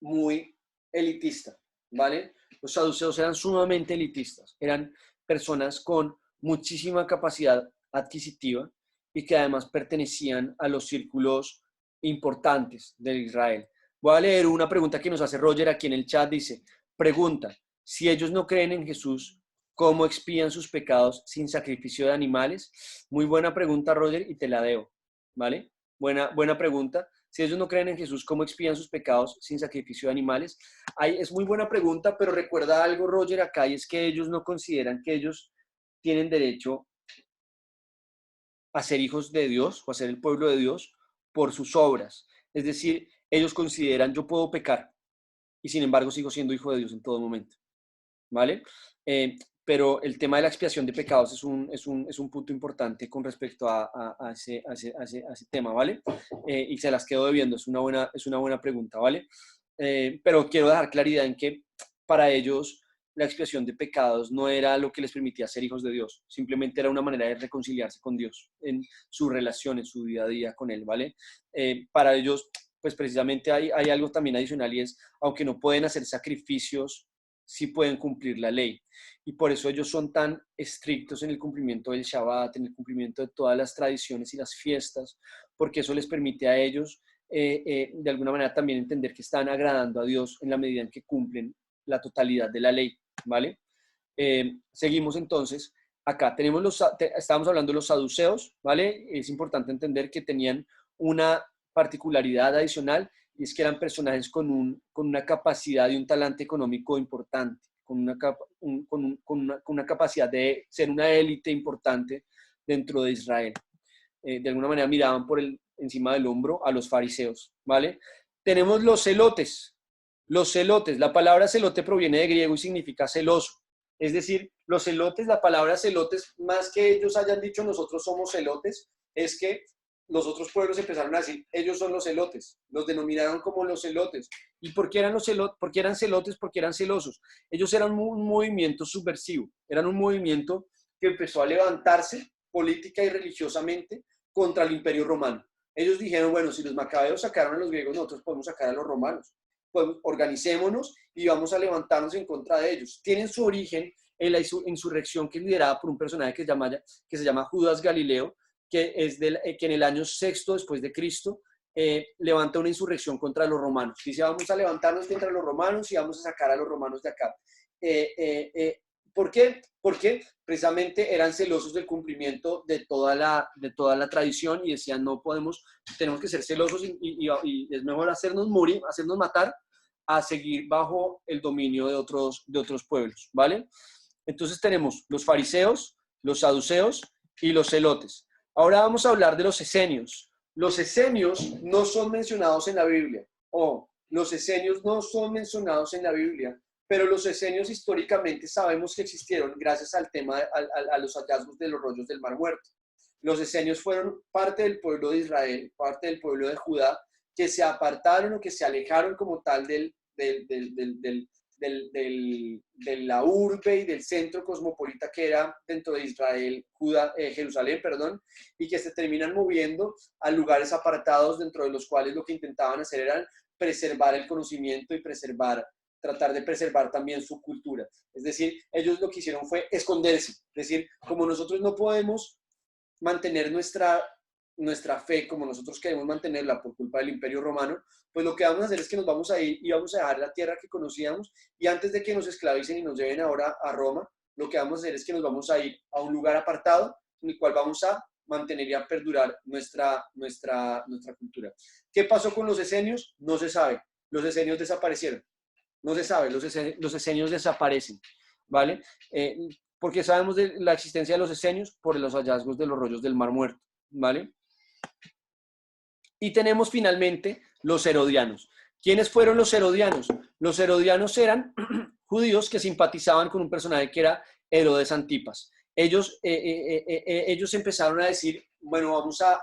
muy elitista, ¿vale? Los saduceos eran sumamente elitistas, eran personas con muchísima capacidad adquisitiva y que además pertenecían a los círculos importantes de Israel. Voy a leer una pregunta que nos hace Roger aquí en el chat, dice, pregunta, si ellos no creen en Jesús, ¿cómo expían sus pecados sin sacrificio de animales? Muy buena pregunta, Roger, y te la debo, ¿vale? Buena pregunta. Si ellos no creen en Jesús, ¿cómo expían sus pecados sin sacrificio de animales? Es muy buena pregunta, pero recuerda algo, Roger, acá, y es que ellos no consideran que ellos tienen derecho a ser hijos de Dios o a ser el pueblo de Dios por sus obras. Es decir, ellos consideran, yo puedo pecar y sin embargo sigo siendo hijo de Dios en todo momento, ¿vale? Pero el tema de la expiación de pecados es un punto importante con respecto a ese tema, ¿vale? Y se las quedo debiendo, es una buena pregunta, ¿vale? Pero quiero dejar claridad en que para ellos la expiación de pecados no era lo que les permitía ser hijos de Dios, simplemente era una manera de reconciliarse con Dios en su relación, en su día a día con Él, ¿vale? Para ellos, pues precisamente hay algo también adicional y es, aunque no pueden hacer sacrificios, sí pueden cumplir la ley. Y por eso ellos son tan estrictos en el cumplimiento del Shabbat, en el cumplimiento de todas las tradiciones y las fiestas, porque eso les permite a ellos, de alguna manera, también entender que están agradando a Dios en la medida en que cumplen la totalidad de la ley, ¿vale? Seguimos entonces. Acá estábamos hablando de los saduceos, ¿vale? Es importante entender que tenían una particularidad adicional, y es que eran personajes con una capacidad y un talante económico importante, con una capacidad de ser una élite importante dentro de Israel. De alguna manera miraban encima del hombro a los fariseos, ¿vale? Tenemos los celotes. Los celotes, la palabra celote proviene de griego y significa celoso. Es decir, los celotes, la palabra celotes, más que ellos hayan dicho nosotros somos celotes, es que los otros pueblos empezaron a decir, ellos son los celotes, los denominaron como los celotes. ¿Y por qué eran los celotes? ¿Por qué eran celotes? Porque eran celosos. Ellos eran un movimiento subversivo, eran un movimiento que empezó a levantarse política y religiosamente contra el Imperio Romano. Ellos dijeron, bueno, si los macabeos sacaron a los griegos, nosotros podemos sacar a los romanos. Pues organicémonos y vamos a levantarnos en contra de ellos. Tienen su origen en la insurrección que es liderada por un personaje que se llama Judas Galileo, que en el año 6 después de Cristo levanta una insurrección contra los romanos. Dice, vamos a levantarnos contra los romanos y vamos a sacar a los romanos de acá. ¿Por qué? Porque precisamente eran celosos del cumplimiento de toda la tradición y decían, no podemos, tenemos que ser celosos y es mejor hacernos morir, hacernos matar, a seguir bajo el dominio de otros pueblos, ¿vale? Entonces tenemos los fariseos, los saduceos y los celotes. Ahora vamos a hablar de los esenios. Los esenios no son mencionados en la Biblia. Los esenios no son mencionados en la Biblia, pero los esenios históricamente sabemos que existieron gracias al tema, a los hallazgos de los rollos del Mar Muerto. Los esenios fueron parte del pueblo de Israel, parte del pueblo de Judá, que se apartaron o que se alejaron como tal de la urbe y del centro cosmopolita que era dentro de Israel, Jerusalén, y que se terminan moviendo a lugares apartados dentro de los cuales lo que intentaban hacer era preservar el conocimiento y tratar de preservar también su cultura. Es decir, ellos lo que hicieron fue esconderse. Es decir, como nosotros no podemos mantener nuestra fe como nosotros queremos mantenerla por culpa del Imperio Romano, pues lo que vamos a hacer es que nos vamos a ir y vamos a dejar la tierra que conocíamos, y antes de que nos esclavicen y nos lleven ahora a Roma, lo que vamos a hacer es que nos vamos a ir a un lugar apartado en el cual vamos a mantener y a perdurar nuestra cultura. ¿Qué pasó con los esenios? No se sabe. Los esenios desaparecieron. No se sabe, los esenios desaparecen, ¿vale? Porque sabemos de la existencia de los esenios por los hallazgos de los rollos del Mar Muerto, ¿vale? Y tenemos finalmente los herodianos. ¿Quiénes fueron los herodianos? Los herodianos eran judíos que simpatizaban con un personaje que era Herodes Antipas. Ellos empezaron a decir, bueno, vamos a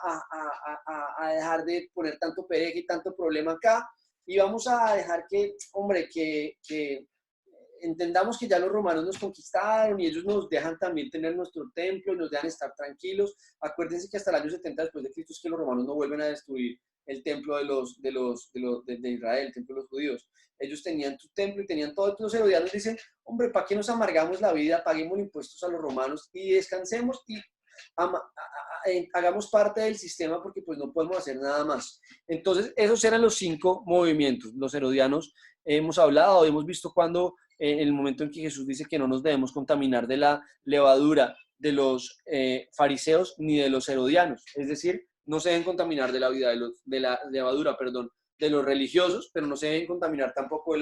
dejar de poner tanto pereje y tanto problema acá, y vamos a dejar que entendamos que ya los romanos nos conquistaron y ellos nos dejan también tener nuestro templo y nos dejan estar tranquilos. Acuérdense que hasta el año 70 después de Cristo es que los romanos no vuelven a destruir el templo de Israel, el templo de los judíos. Ellos tenían su templo y tenían todo. Los herodianos dicen, hombre, ¿para qué nos amargamos la vida? Paguemos impuestos a los romanos y descansemos y hagamos parte del sistema, porque pues no podemos hacer nada más. Entonces, esos eran los 5 movimientos. Los herodianos hemos hablado, hemos visto cuando en el momento en que Jesús dice que no nos debemos contaminar de la levadura de los fariseos ni de los herodianos. Es decir, no se deben contaminar de la vida de la levadura, de los religiosos, pero no se deben contaminar tampoco de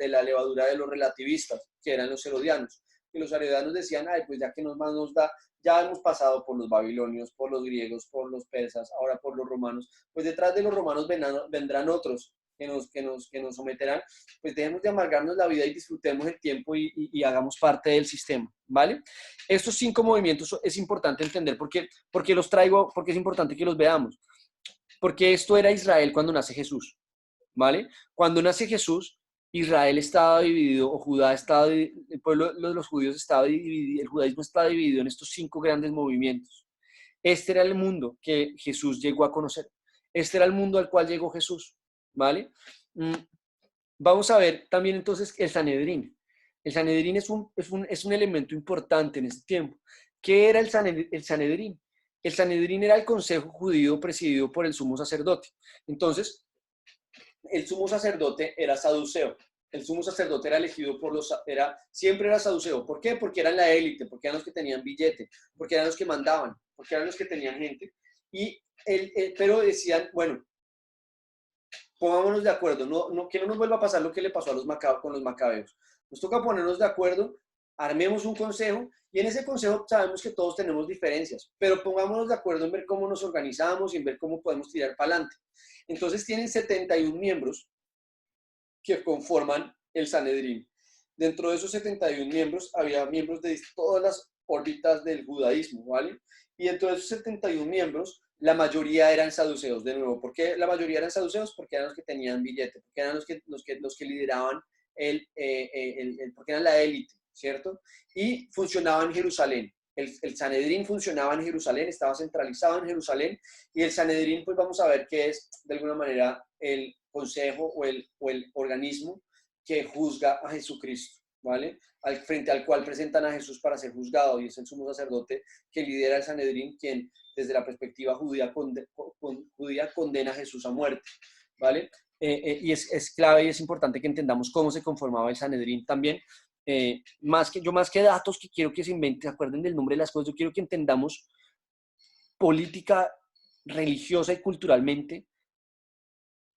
la levadura de los relativistas, que eran los herodianos. Y los herodianos decían, ay, pues ya que más nos da, ya hemos pasado por los babilonios, por los griegos, por los persas, ahora por los romanos, pues detrás de los romanos vendrán otros que nos someterán, pues dejemos de amargarnos la vida y disfrutemos el tiempo y hagamos parte del sistema, ¿vale? Estos 5 movimientos es importante entender porque los traigo, porque es importante que los veamos, porque esto era Israel cuando nace Jesús, ¿vale? Cuando nace Jesús, Israel estaba dividido, o Judá estaba dividido, el pueblo de los judíos estaba dividido, el judaísmo estaba dividido en estos 5 grandes movimientos. Este era el mundo que Jesús llegó a conocer. Este era el mundo al cual llegó Jesús, ¿vale? Vamos a ver también entonces el Sanedrín. El Sanedrín es un elemento importante en este tiempo. ¿Qué era el Sanedrín? El Sanedrín era el consejo judío presidido por el sumo sacerdote. Entonces, el sumo sacerdote era saduceo. El sumo sacerdote era elegido siempre era saduceo. ¿Por qué? Porque eran la élite, porque eran los que tenían billete, porque eran los que mandaban, porque eran los que tenían gente. Pero decían, bueno, pongámonos de acuerdo, que no nos vuelva a pasar lo que le pasó con los macabeos. Nos toca ponernos de acuerdo, armemos un consejo, y en ese consejo sabemos que todos tenemos diferencias, pero pongámonos de acuerdo en ver cómo nos organizamos y en ver cómo podemos tirar para adelante. Entonces tienen 71 miembros que conforman el Sanedrín. Dentro de esos 71 miembros había miembros de todas las órbitas del judaísmo, ¿vale? Y dentro de esos 71 miembros, la mayoría eran saduceos, de nuevo. ¿Por qué la mayoría eran saduceos? Porque eran los que tenían billete, porque eran los que lideraban porque eran la élite, ¿cierto? Y funcionaba en Jerusalén. El Sanedrín funcionaba en Jerusalén, estaba centralizado en Jerusalén, y el Sanedrín, pues vamos a ver que es, de alguna manera, el consejo o el organismo que juzga a Jesucristo, ¿vale? Frente al cual presentan a Jesús para ser juzgado, y es el sumo sacerdote que lidera el Sanedrín, quien desde la perspectiva judía condena a Jesús a muerte, ¿vale? Y es clave y es importante que entendamos cómo se conformaba el Sanedrín también. Más que datos que quiero que se inventen, se acuerden del nombre de las cosas, yo quiero que entendamos política, religiosa y culturalmente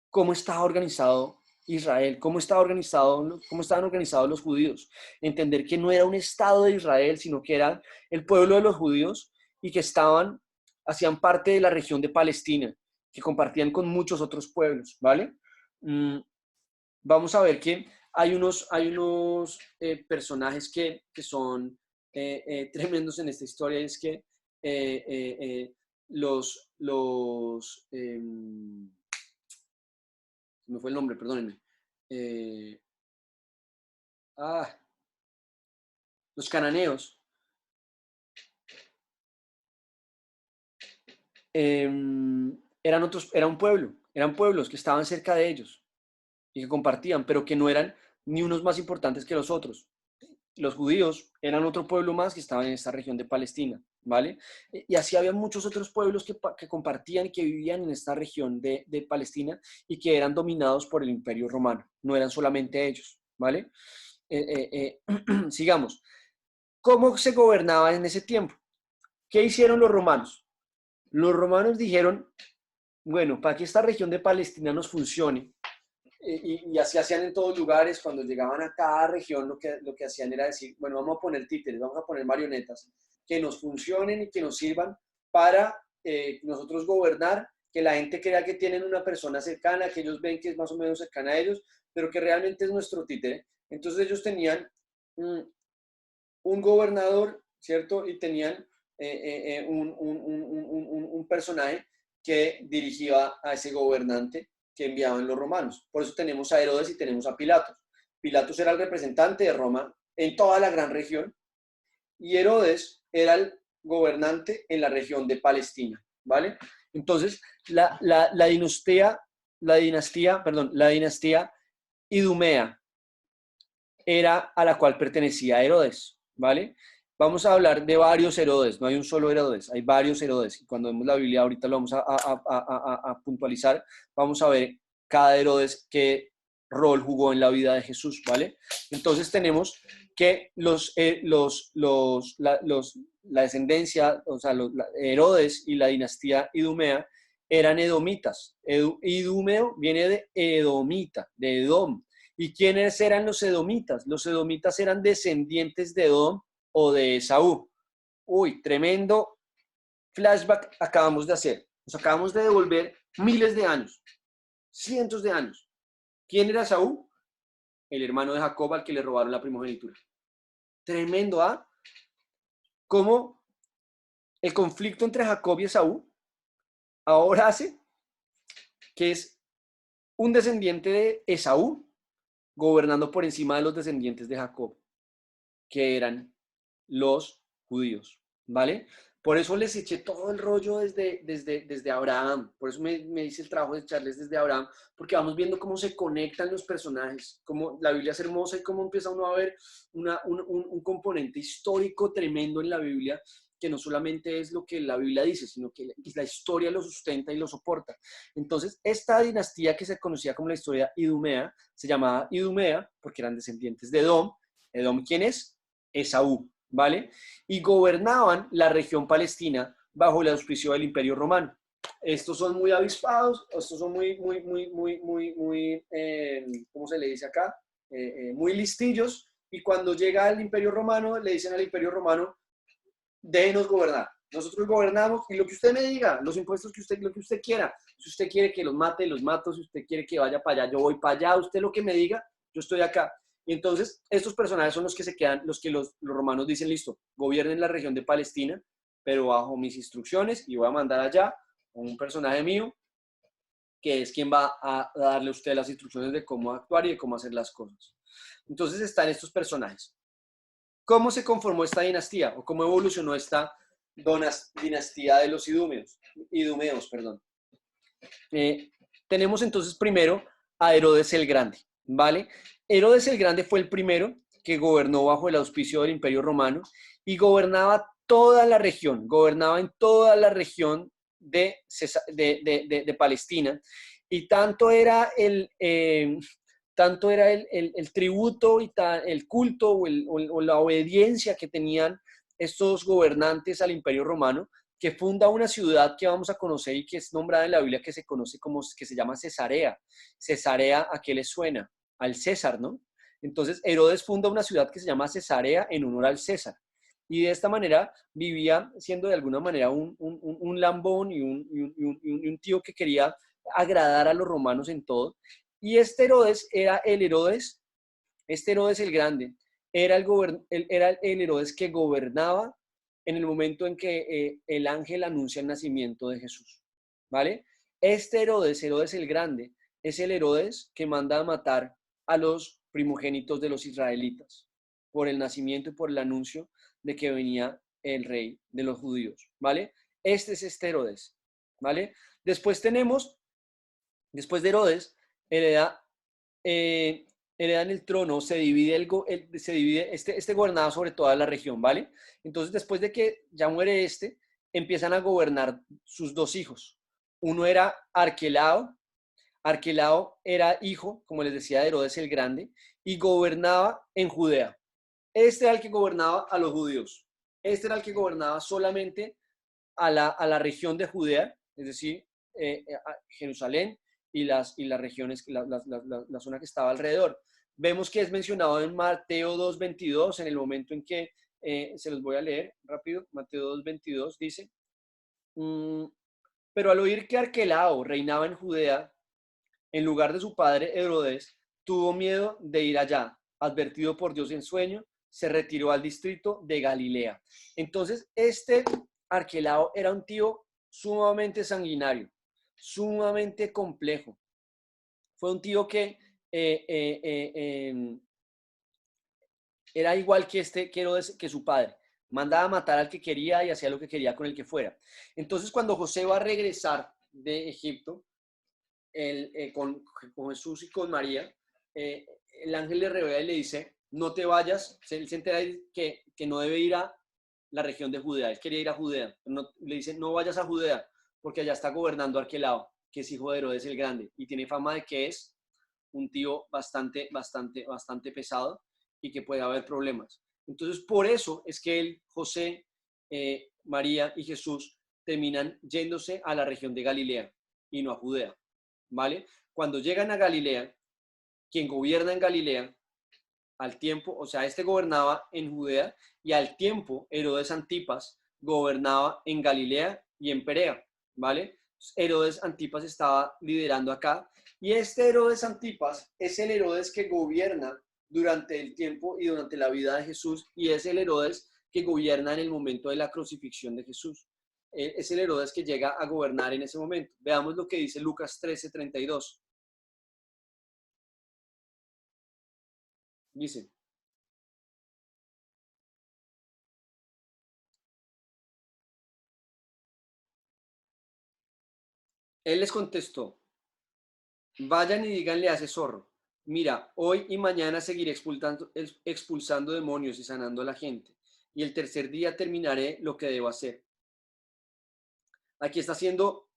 cómo estaba organizado Israel, cómo estaban organizados los judíos. Entender que no era un estado de Israel, sino que era el pueblo de los judíos y que hacían parte de la región de Palestina, que compartían con muchos otros pueblos, ¿vale? Vamos a ver que hay unos personajes que son tremendos en esta historia, y es que me fue el nombre, perdónenme. Los cananeos eran pueblos que estaban cerca de ellos y que compartían, pero que no eran ni unos más importantes que los otros. Los judíos eran otro pueblo más que estaban en esta región de Palestina, ¿vale? Y así había muchos otros pueblos que compartían y que vivían en esta región de Palestina y que eran dominados por el Imperio Romano. No eran solamente ellos, ¿vale? Sigamos. ¿Cómo se gobernaba en ese tiempo? ¿Qué hicieron los romanos? Los romanos dijeron, bueno, para que esta región de Palestina nos funcione, y así hacían en todos lugares. Cuando llegaban a cada región, lo que hacían era decir, bueno, vamos a poner títeres, vamos a poner marionetas que nos funcionen y que nos sirvan para nosotros gobernar, que la gente crea que tienen una persona cercana, que ellos ven que es más o menos cercana a ellos, pero que realmente es nuestro títere. Entonces ellos tenían un gobernador, ¿cierto? Y tenían un personaje que dirigía a ese gobernante que enviaban los romanos. Por eso tenemos a Herodes y tenemos a Pilatos. Pilatos era el representante de Roma en toda la gran región y Herodes era el gobernante en la región de Palestina, ¿vale? Entonces, la dinastía idumea era a la cual pertenecía Herodes, ¿vale? Vamos a hablar de varios Herodes, no hay un solo Herodes, hay varios Herodes. Y cuando vemos la Biblia, ahorita lo vamos a puntualizar, vamos a ver cada Herodes qué rol jugó en la vida de Jesús, ¿vale? Entonces tenemos que la descendencia, o sea, Herodes y la dinastía idumea eran edomitas. Idumeo viene de edomita, de Edom. ¿Y quiénes eran los edomitas? Los edomitas eran descendientes de Edom o de Esaú. Uy, tremendo flashback acabamos de hacer. Nos acabamos de devolver miles de años, cientos de años. ¿Quién era Esaú? El hermano de Jacob al que le robaron la primogenitura. Tremendo, ¿ah? Cómo el conflicto entre Jacob y Esaú ahora hace que es un descendiente de Esaú gobernando por encima de los descendientes de Jacob, que eran los judíos, ¿vale? Por eso les eché todo el rollo desde Abraham. Por eso me hice el trabajo de echarles desde Abraham, porque vamos viendo cómo se conectan los personajes, cómo la Biblia es hermosa y cómo empieza uno a ver un componente histórico tremendo en la Biblia, que no solamente es lo que la Biblia dice, sino que la historia lo sustenta y lo soporta. Entonces, esta dinastía que se conocía como la historia idumea, se llamaba Idumea porque eran descendientes de Edom. ¿Edom quién es? Esaú, ¿vale? Y gobernaban la región palestina bajo el auspicio del Imperio Romano. Estos son muy avispados, estos son muy ¿cómo se le dice acá? Muy listillos, y cuando llega el Imperio Romano, le dicen al Imperio Romano, déjenos gobernar. Nosotros gobernamos y lo que usted me diga, los impuestos lo que usted quiera. Si usted quiere que los mate, los mato. Si usted quiere que vaya para allá, yo voy para allá. Usted lo que me diga, yo estoy acá. Y entonces, estos personajes son los que se quedan, los que los romanos dicen, listo, gobiernen la región de Palestina, pero bajo mis instrucciones, y voy a mandar allá a un personaje mío, que es quien va a darle a usted las instrucciones de cómo actuar y de cómo hacer las cosas. Entonces están estos personajes. ¿Cómo se conformó esta dinastía? ¿O cómo evolucionó esta dinastía de los idumeos? Tenemos entonces primero a Herodes el Grande, ¿vale? Herodes el Grande fue el primero que gobernó bajo el auspicio del Imperio Romano y gobernaba toda la región, gobernaba en toda la región de Palestina, y tanto era el tributo y el culto o la obediencia que tenían estos gobernantes al Imperio Romano, que funda una ciudad que vamos a conocer y que es nombrada en la Biblia, que se conoce que se llama Cesarea. Cesarea, ¿a qué le suena? Al César, ¿no? Entonces Herodes funda una ciudad que se llama Cesarea en honor al César. Y de esta manera vivía siendo de alguna manera un lambón y un tío que quería agradar a los romanos en todo. Y este Herodes era el Herodes el Grande, era el Herodes que gobernaba en el momento en que el ángel anuncia el nacimiento de Jesús, ¿vale? Este Herodes el Grande, es el Herodes que manda a matar a los primogénitos de los israelitas por el nacimiento y por el anuncio de que venía el rey de los judíos, ¿vale? Este es este Herodes, ¿vale? Después de Herodes, hereda en el trono, se divide este gobernaba sobre toda la región, ¿vale? Entonces, después de que ya muere empiezan a gobernar sus dos hijos. Uno era Arquelao. Arquelao era hijo, como les decía, de Herodes el Grande, y gobernaba en Judea. Este era el que gobernaba a los judíos. Este era el que gobernaba solamente a la región de Judea, es decir, Jerusalén y las regiones, la zona que estaba alrededor. Vemos que es mencionado en Mateo 2:22, en el momento en que, se los voy a leer rápido, Mateo 2:22 dice, pero al oír que Arquelao reinaba en Judea, en lugar de su padre Herodes, tuvo miedo de ir allá. Advertido por Dios en sueño, se retiró al distrito de Galilea. Entonces, este Arquelao era un tío sumamente sanguinario, sumamente complejo. Fue un tío que era igual que Herodes, que su padre. Mandaba a matar al que quería y hacía lo que quería con el que fuera. Entonces, cuando José va a regresar de Egipto, con Jesús y con María, el ángel le revela y le dice, no te vayas. Él se entera que no debe ir a la región de Judea. Él quería ir a Judea. Le dice, no vayas a Judea, porque allá está gobernando Arquelao, que es hijo de Herodes el Grande, y tiene fama de que es un tío bastante pesado y que puede haber problemas. Entonces, por eso es que José, María y Jesús terminan yéndose a la región de Galilea y no a Judea, ¿vale? Cuando llegan a Galilea, quien gobierna en Galilea, al tiempo, o sea, gobernaba en Judea, y al tiempo Herodes Antipas gobernaba en Galilea y en Perea, ¿vale? Herodes Antipas estaba liderando acá, y este Herodes Antipas es el Herodes que gobierna durante el tiempo y durante la vida de Jesús, y es el Herodes que gobierna en el momento de la crucifixión de Jesús. Es el Herodes que llega a gobernar en ese momento. Veamos lo que dice Lucas 13:32. Dice, él les contestó, vayan y díganle a ese zorro, mira, hoy y mañana seguiré expulsando demonios y sanando a la gente, y el tercer día terminaré lo que debo hacer. Aquí está haciendo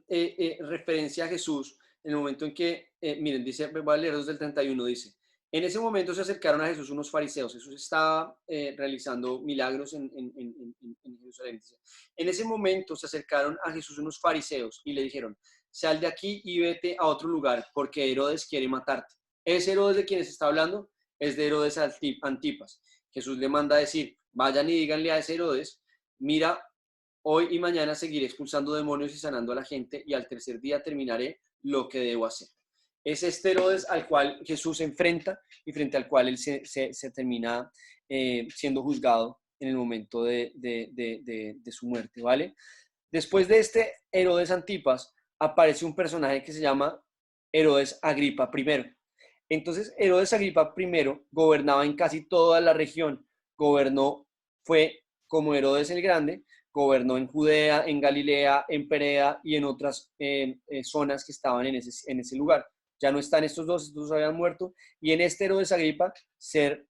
referencia a Jesús en el momento en que, miren, dice, voy a leer desde el 31, dice, en ese momento se acercaron a Jesús unos fariseos. Jesús estaba realizando milagros en Jerusalén. En ese momento se acercaron a Jesús unos fariseos y le dijeron, sal de aquí y vete a otro lugar, porque Herodes quiere matarte. Ese Herodes de quien se está hablando es de Herodes Antipas. Jesús le manda a decir, vayan y díganle a ese Herodes, mira, hoy y mañana seguiré expulsando demonios y sanando a la gente, y al tercer día terminaré lo que debo hacer. Es este Herodes al cual Jesús se enfrenta y frente al cual él se termina siendo juzgado en el momento de su muerte, ¿vale? Después de este Herodes Antipas, aparece un personaje que se llama Herodes Agripa I. Entonces, Herodes Agripa I gobernaba en casi toda la región. Fue como Herodes el Grande, gobernó en Judea, en Galilea, en Perea y en otras zonas que estaban en ese lugar. Ya no están estos dos habían muerto, y en este Herodes Agripa se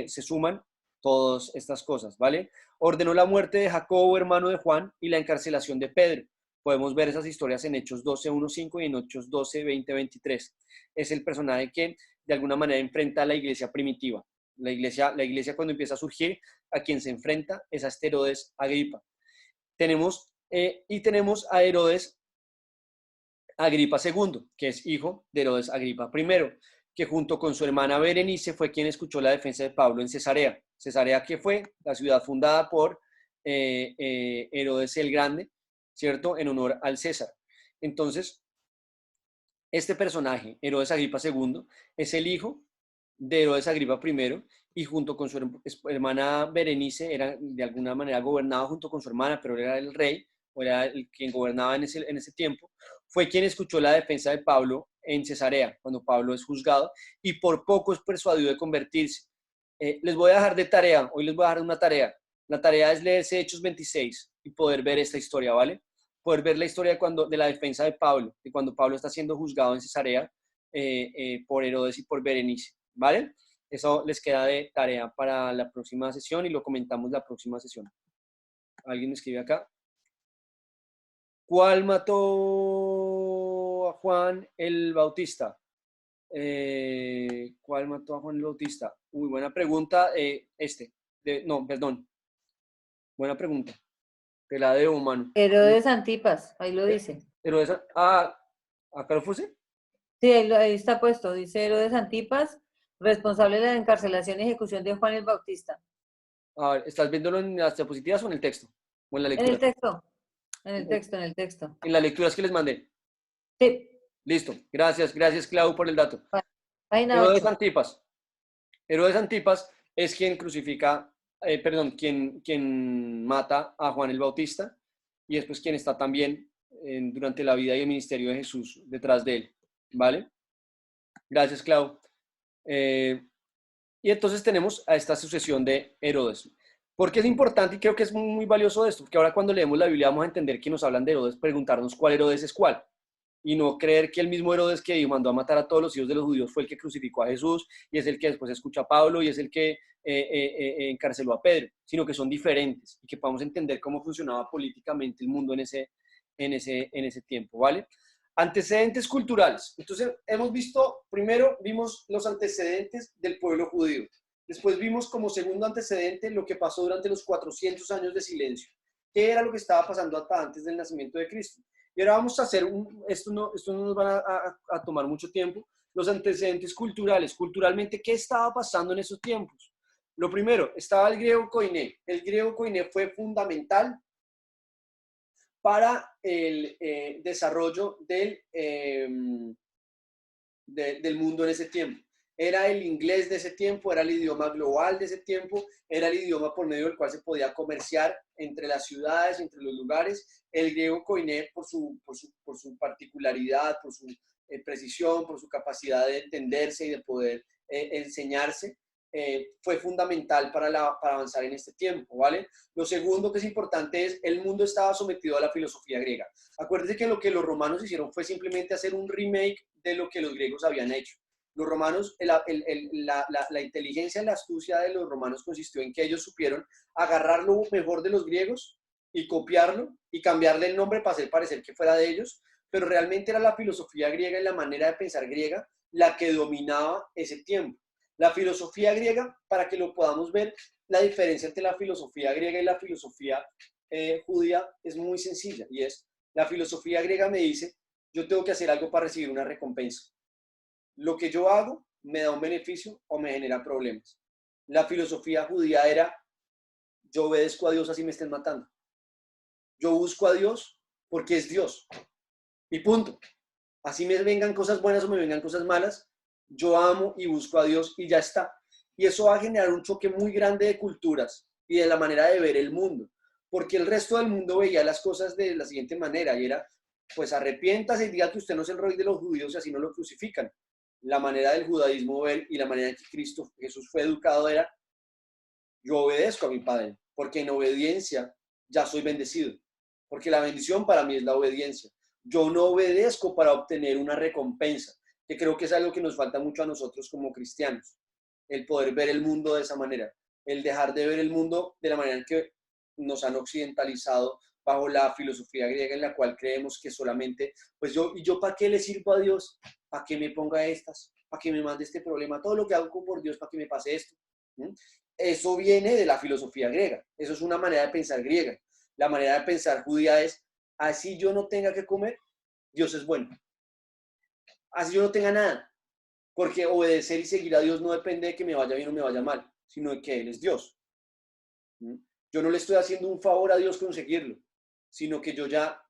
suman todas estas cosas, ¿vale? Ordenó la muerte de Jacobo, hermano de Juan, y la encarcelación de Pedro. Podemos ver esas historias en Hechos 12, 1, 5 y en Hechos 12, 20, 23. Es el personaje que de alguna manera enfrenta a la iglesia primitiva. La iglesia cuando empieza a surgir, a quien se enfrenta es a este Herodes Agripa. Tenemos a Herodes Agripa II, que es hijo de Herodes Agripa I, que junto con su hermana Berenice fue quien escuchó la defensa de Pablo en Cesarea. Cesarea, que fue la ciudad fundada por Herodes el Grande, ¿cierto? En honor al César. Entonces, este personaje, Herodes Agripa II, es el hijo de Herodes Agripa I, y junto con su hermana Berenice, era de alguna manera gobernado junto con su hermana, pero era el rey, o era el quien gobernaba en ese tiempo, fue quien escuchó la defensa de Pablo en Cesarea, cuando Pablo es juzgado, y por poco es persuadido de convertirse. Les voy a dejar de tarea, hoy les voy a dar una tarea. La tarea es leerse Hechos 26 y poder ver esta historia, ¿vale? Poder ver la historia de la defensa de Pablo, de cuando Pablo está siendo juzgado en Cesarea por Herodes y por Berenice, ¿vale? Eso les queda de tarea para la próxima sesión y lo comentamos la próxima sesión. ¿Alguien me escribe acá? ¿Cuál mató a Juan el Bautista? ¿Cuál mató a Juan el Bautista? Uy, buena pregunta. Buena pregunta. Te la debo, mano. Herodes Antipas, ahí lo dice. Herodes, ¿acá lo puse? Sí, ahí está puesto. Dice Herodes Antipas, responsable de la encarcelación y ejecución de Juan el Bautista. A ver, ¿estás viéndolo en las diapositivas o en el texto? ¿O en la En lectura? el texto. En el texto. En las lecturas que les mandé. Sí. Listo. Gracias, Clau, por el dato. Página Herodes 8. Antipas. Herodes Antipas es quien crucifica, quien mata a Juan el Bautista, y después quien está también durante la vida y el ministerio de Jesús detrás de él, ¿vale? Gracias, Clau. Y entonces tenemos a esta sucesión de Herodes. ¿Por qué es importante? Y creo que es muy valioso esto, porque ahora cuando leemos la Biblia vamos a entender que nos hablan de Herodes, preguntarnos cuál Herodes es cuál. Y no creer que el mismo Herodes que mandó a matar a todos los hijos de los judíos fue el que crucificó a Jesús, y es el que después escucha a Pablo, y es el que encarceló a Pedro, sino que son diferentes, y que podamos entender cómo funcionaba políticamente el mundo en ese tiempo, ¿vale? Antecedentes culturales. Entonces, primero vimos los antecedentes del pueblo judío. Después vimos como segundo antecedente lo que pasó durante los 400 años de silencio. ¿Qué era lo que estaba pasando hasta antes del nacimiento de Cristo? Y ahora vamos a hacer, esto no nos va a tomar mucho tiempo, los antecedentes culturales. Culturalmente, ¿qué estaba pasando en esos tiempos? Lo primero, estaba el griego koiné. El griego koiné fue fundamental para el desarrollo del mundo en ese tiempo. Era el inglés de ese tiempo, era el idioma global de ese tiempo, era el idioma por medio del cual se podía comerciar entre las ciudades, entre los lugares. El griego koiné, por su particularidad, por su precisión, por su capacidad de entenderse y de poder enseñarse, fue fundamental para avanzar en este tiempo, ¿vale? Lo segundo que es importante es, el mundo estaba sometido a la filosofía griega. Acuérdense que lo que los romanos hicieron fue simplemente hacer un remake de lo que los griegos habían hecho. Los romanos, la inteligencia y la astucia de los romanos consistió en que ellos supieron agarrar lo mejor de los griegos y copiarlo y cambiarle el nombre para hacer parecer que fuera de ellos, pero realmente era la filosofía griega y la manera de pensar griega la que dominaba ese tiempo. La filosofía griega, para que lo podamos ver, la diferencia entre la filosofía griega y la filosofía judía es muy sencilla, y es, la filosofía griega me dice, yo tengo que hacer algo para recibir una recompensa. Lo que yo hago me da un beneficio o me genera problemas. La filosofía judía era, yo obedezco a Dios así me estén matando. Yo busco a Dios porque es Dios. Y punto. Así me vengan cosas buenas o me vengan cosas malas, yo amo y busco a Dios y ya está. Y eso va a generar un choque muy grande de culturas y de la manera de ver el mundo. Porque el resto del mundo veía las cosas de la siguiente manera y era, pues arrepiéntase y diga que usted no es el rey de los judíos y así no lo crucifican. La manera del judaísmo ver y la manera en que Jesús fue educado era, yo obedezco a mi Padre, porque en obediencia ya soy bendecido, porque la bendición para mí es la obediencia. Yo no obedezco para obtener una recompensa, que creo que es algo que nos falta mucho a nosotros como cristianos, el poder ver el mundo de esa manera, el dejar de ver el mundo de la manera en que nos han occidentalizado bajo la filosofía griega, en la cual creemos que solamente, pues yo ¿para qué le sirvo a Dios? ¿Para qué me ponga estas? ¿Para qué me mande este problema? Todo lo que hago por Dios, ¿para qué me pase esto? ¿Mm? Eso viene de la filosofía griega, eso es una manera de pensar griega. La manera de pensar judía es, así yo no tenga que comer, Dios es bueno. Así yo no tenga nada, porque obedecer y seguir a Dios no depende de que me vaya bien o me vaya mal, sino de que Él es Dios. ¿Mm? Yo no le estoy haciendo un favor a Dios con seguirlo, sino que yo ya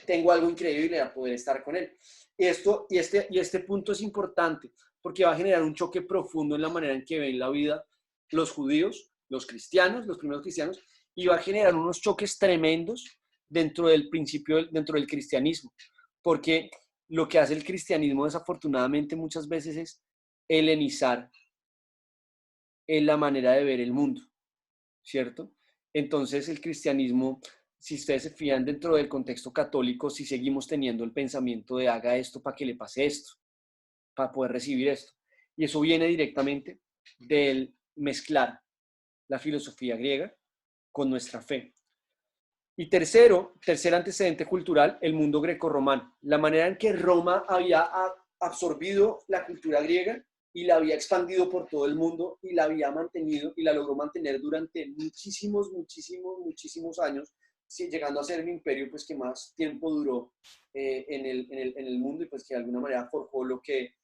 tengo algo increíble a poder estar con Él. Este punto es importante, porque va a generar un choque profundo en la manera en que ven la vida los judíos, los cristianos, los primeros cristianos, y va a generar unos choques tremendos dentro del principio, dentro del cristianismo, porque lo que hace el cristianismo desafortunadamente muchas veces es helenizar en la manera de ver el mundo, ¿cierto? Entonces el cristianismo, si ustedes se fijan dentro del contexto católico, si seguimos teniendo el pensamiento de haga esto para que le pase esto, para poder recibir esto. Y eso viene directamente del mezclar la filosofía griega con nuestra fe. Y tercer antecedente cultural, el mundo grecorromano. La manera en que Roma había absorbido la cultura griega y la había expandido por todo el mundo y la había mantenido y la logró mantener durante muchísimos años, llegando a ser el imperio pues, que más tiempo duró en el mundo y pues que de alguna manera forjó lo que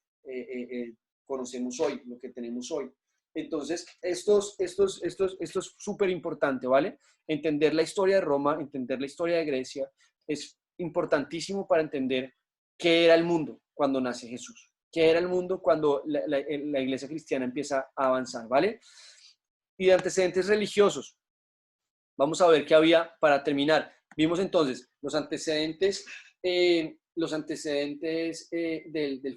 conocemos hoy, lo que tenemos hoy. Entonces, esto es súper importante, ¿vale? Entender la historia de Roma, entender la historia de Grecia, es importantísimo para entender qué era el mundo cuando nace Jesús, qué era el mundo cuando la iglesia cristiana empieza a avanzar, ¿vale? Y de antecedentes religiosos, vamos a ver qué había para terminar. Vimos entonces los antecedentes del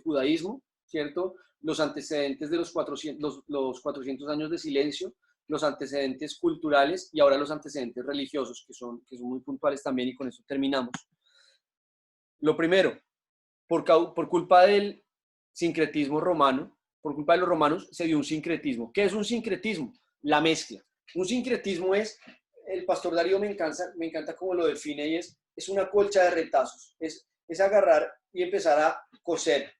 judaísmo, ¿cierto? Los antecedentes de los 400 años de silencio, los antecedentes culturales y ahora los antecedentes religiosos, que son muy puntuales también, y con eso terminamos. Lo primero, por culpa del sincretismo romano, por culpa de los romanos, se dio un sincretismo. ¿Qué es un sincretismo? La mezcla. Un sincretismo es, el pastor Darío me encanta cómo lo define, y es una colcha de retazos. Es agarrar y empezar a coser.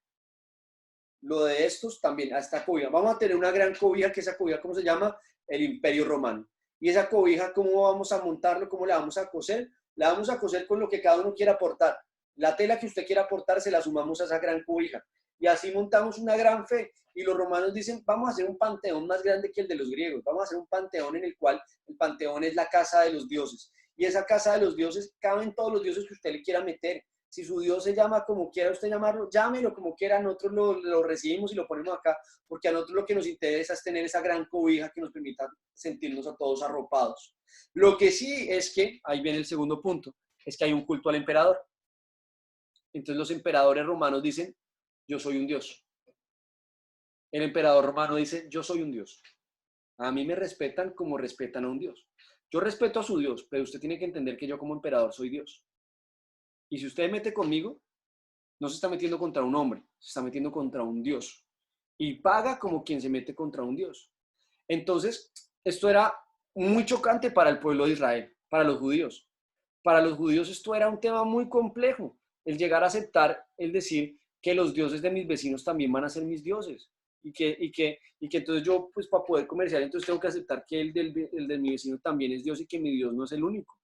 Lo de estos también, a esta cobija. Vamos a tener una gran cobija, que esa cobija, ¿cómo se llama? El Imperio Romano. Y esa cobija, ¿cómo vamos a montarlo? ¿Cómo la vamos a coser? La vamos a coser con lo que cada uno quiera aportar. La tela que usted quiera aportar, se la sumamos a esa gran cobija. Y así montamos una gran fe. Y los romanos dicen, vamos a hacer un panteón más grande que el de los griegos. Vamos a hacer un panteón en el cual el panteón es la casa de los dioses. Y esa casa de los dioses, caben todos los dioses que usted le quiera meter. Si su Dios se llama como quiera usted llamarlo, llámelo como quiera, nosotros lo recibimos y lo ponemos acá, porque a nosotros lo que nos interesa es tener esa gran cobija que nos permita sentirnos a todos arropados. Lo que sí es que, ahí viene el segundo punto, es que hay un culto al emperador. Entonces los emperadores romanos dicen, yo soy un dios. El emperador romano dice, yo soy un dios. A mí me respetan como respetan a un dios. Yo respeto a su Dios, pero usted tiene que entender que yo como emperador soy Dios. Y si usted mete conmigo, no se está metiendo contra un hombre, se está metiendo contra un Dios. Y paga como quien se mete contra un Dios. Entonces, esto era muy chocante para el pueblo de Israel, para los judíos. Para los judíos esto era un tema muy complejo, el llegar a aceptar, el decir que los dioses de mis vecinos también van a ser mis dioses. Y que entonces yo, pues para poder comerciar, entonces tengo que aceptar que el de mi vecino también es Dios y que mi Dios no es el único.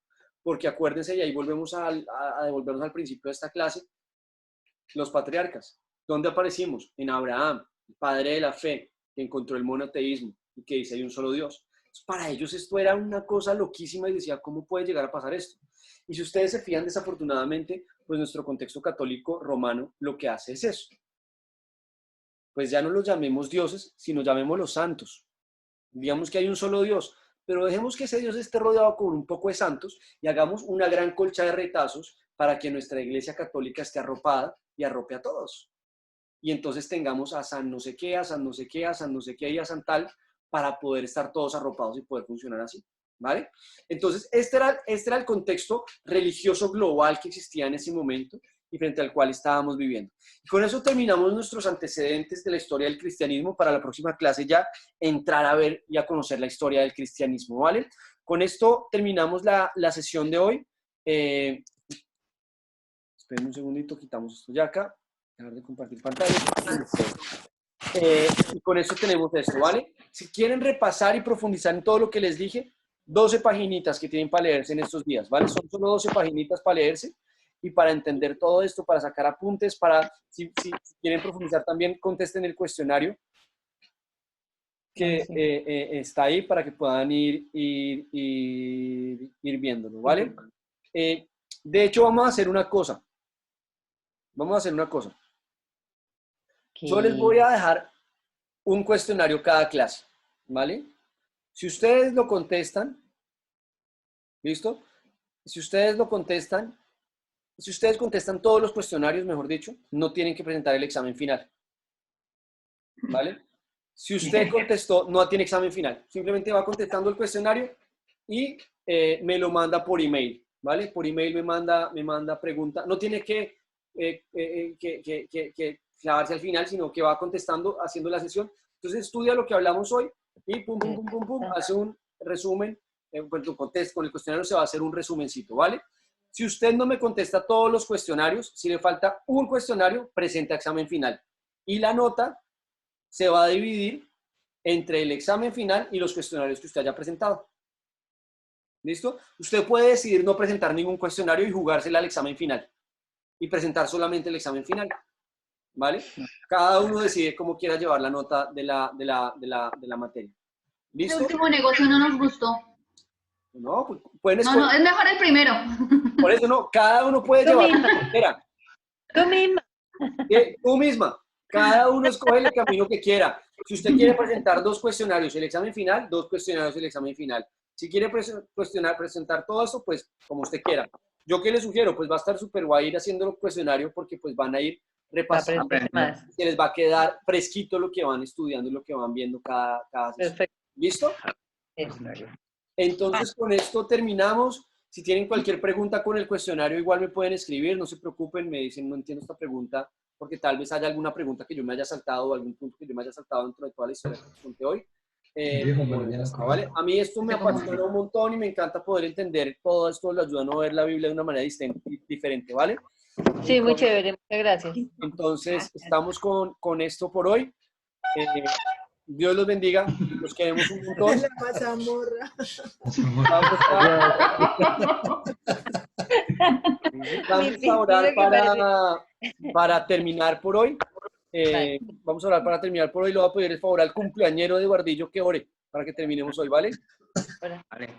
Porque acuérdense, y ahí volvemos a devolvernos al principio de esta clase, los patriarcas. ¿Dónde aparecimos? En Abraham, el padre de la fe, que encontró el monoteísmo y que dice hay un solo Dios. Entonces, para ellos esto era una cosa loquísima y decía, ¿cómo puede llegar a pasar esto? Y si ustedes se fijan, desafortunadamente, pues nuestro contexto católico romano lo que hace es eso. Pues ya no los llamemos dioses, sino llamémoslos santos. Digamos que hay un solo Dios, pero dejemos que ese Dios esté rodeado con un poco de santos y hagamos una gran colcha de retazos para que nuestra iglesia católica esté arropada y arrope a todos. Y entonces tengamos a San no sé qué, a San no sé qué, a San no sé qué y a San tal, para poder estar todos arropados y poder funcionar así, ¿vale? Entonces, este era el contexto religioso global que existía en ese momento y frente al cual estábamos viviendo. Y con eso terminamos nuestros antecedentes de la historia del cristianismo. Para la próxima clase ya entrar a ver y a conocer la historia del cristianismo, ¿vale? Con esto terminamos la sesión de hoy. Esperen un segundito, quitamos esto ya acá. Dejar de compartir pantalla. Y con esto tenemos esto, ¿vale? Si quieren repasar y profundizar en todo lo que les dije, 12 paginitas que tienen para leerse en estos días, ¿vale? Son solo 12 paginitas para leerse y para entender todo esto, para sacar apuntes, si quieren profundizar también, contesten el cuestionario que está ahí para que puedan ir viéndolo, ¿vale? De hecho, vamos a hacer una cosa. Yo les voy a dejar un cuestionario cada clase, ¿vale? Si ustedes lo contestan, ¿listo? Si ustedes contestan todos los cuestionarios, mejor dicho, no tienen que presentar el examen final, ¿vale? Si usted contestó, no tiene examen final. Simplemente va contestando el cuestionario y me lo manda por email, ¿vale? Por email me manda pregunta. No tiene que clavarse al final, sino que va contestando, haciendo la sesión. Entonces estudia lo que hablamos hoy y pum, hace un resumen. Con el cuestionario se va a hacer un resumencito, ¿vale? Si usted no me contesta todos los cuestionarios, si le falta un cuestionario, presenta examen final. Y la nota se va a dividir entre el examen final y los cuestionarios que usted haya presentado. ¿Listo? Usted puede decidir no presentar ningún cuestionario y jugársela al examen final. Y presentar solamente el examen final. ¿Vale? Cada uno decide cómo quiera llevar la nota de la materia. ¿Listo? El último negocio no nos gustó. No, pues pueden escoger. No, es mejor el primero. Por eso no, cada uno puede llevar la quiera. Tú misma. Cada uno escoge el camino que quiera. Si usted quiere presentar 2 cuestionarios, el examen final, 2 cuestionarios, el examen final. Si quiere presentar todo eso, pues como usted quiera. ¿Yo qué le sugiero? Pues va a estar súper guay ir haciendo el cuestionario porque pues van a ir repasando. Se les va a quedar fresquito lo que van estudiando y lo que van viendo cada sesión. Perfecto. ¿Listo? Entonces con esto terminamos. Si tienen cualquier pregunta con el cuestionario, igual me pueden escribir, no se preocupen, me dicen, no entiendo esta pregunta, porque tal vez haya alguna pregunta que yo me haya saltado o algún punto que yo me haya saltado dentro de toda la historia que conté hoy. ¿Vale? A mí esto me apasiona un montón y me encanta poder entender todo esto, lo ayuda a no ver la Biblia de una manera diferente, ¿vale? Sí, muy chévere, muchas gracias. Entonces, estamos con esto por hoy. Dios los bendiga, los queremos un montón. La mazamorra. Vamos a orar para terminar por hoy. Vamos a orar para terminar por hoy. Le voy a pedir el favor al cumpleañero de Guardillo que ore para que terminemos hoy, ¿vale? Vale.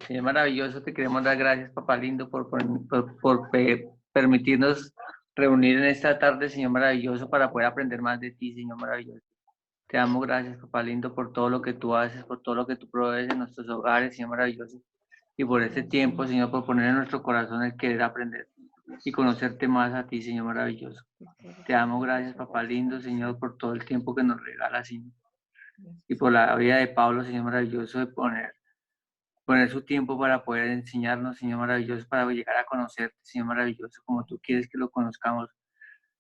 Señor maravilloso, te queremos dar gracias, papá lindo, por permitirnos reunir en esta tarde, Señor maravilloso, para poder aprender más de ti, Señor maravilloso. Te damos gracias, papá lindo, por todo lo que tú haces, por todo lo que tú provees en nuestros hogares, Señor maravilloso. Y por este tiempo, Señor, por poner en nuestro corazón el querer aprender y conocerte más a ti, Señor maravilloso. Te damos gracias, papá lindo, Señor, por todo el tiempo que nos regalas, Señor. Y por la vida de Pablo, Señor maravilloso, de poner su tiempo para poder enseñarnos, Señor maravilloso, para llegar a conocerte, Señor maravilloso, como tú quieres que lo conozcamos.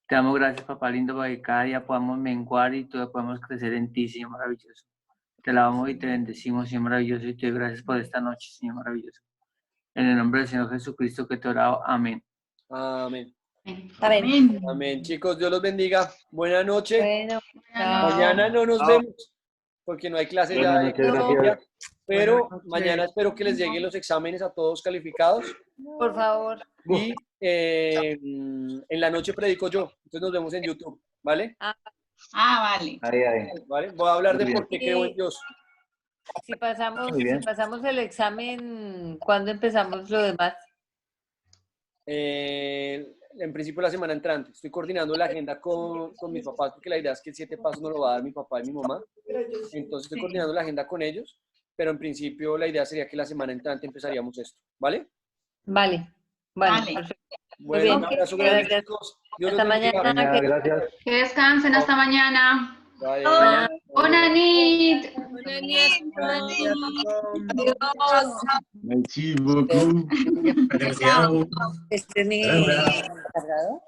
Te damos gracias, papá lindo, para que cada día podamos menguar y todos podamos crecer en ti, Señor maravilloso. Te alabamos y te bendecimos, Señor maravilloso, y te doy gracias por esta noche, Señor maravilloso. En el nombre del Señor Jesucristo que te he orado. Amén. Amén. Amén. Amén. Chicos, Dios los bendiga. Buena noche. Bueno, chao. Mañana no nos vemos porque no hay clase ya. Buenas noches, gracias. Pero mañana espero que les lleguen los exámenes a todos calificados. Por favor. Y en la noche predico yo. Entonces nos vemos en YouTube, ¿vale? Vale. ¿Vale? Voy a hablar de Muy por qué creo en Dios. Si pasamos, Muy bien. si pasamos el examen, ¿cuándo empezamos lo demás? En principio la semana entrante. Estoy coordinando la agenda con mis papás porque la idea es que el 7 pasos no lo va a dar mi papá y mi mamá. Entonces estoy coordinando la agenda con ellos, pero en principio la idea sería que la semana entrante empezaríamos esto, ¿vale? Vale. Bueno, Vale. perfecto. Bueno, bien. un abrazo grande, Gracias. chicos. Dios Hasta los bendiga. mañana. Gracias. Que descansen hasta mañana. Bye. Buena nit. Buenas Merci beaucoup. Este es mi cargado.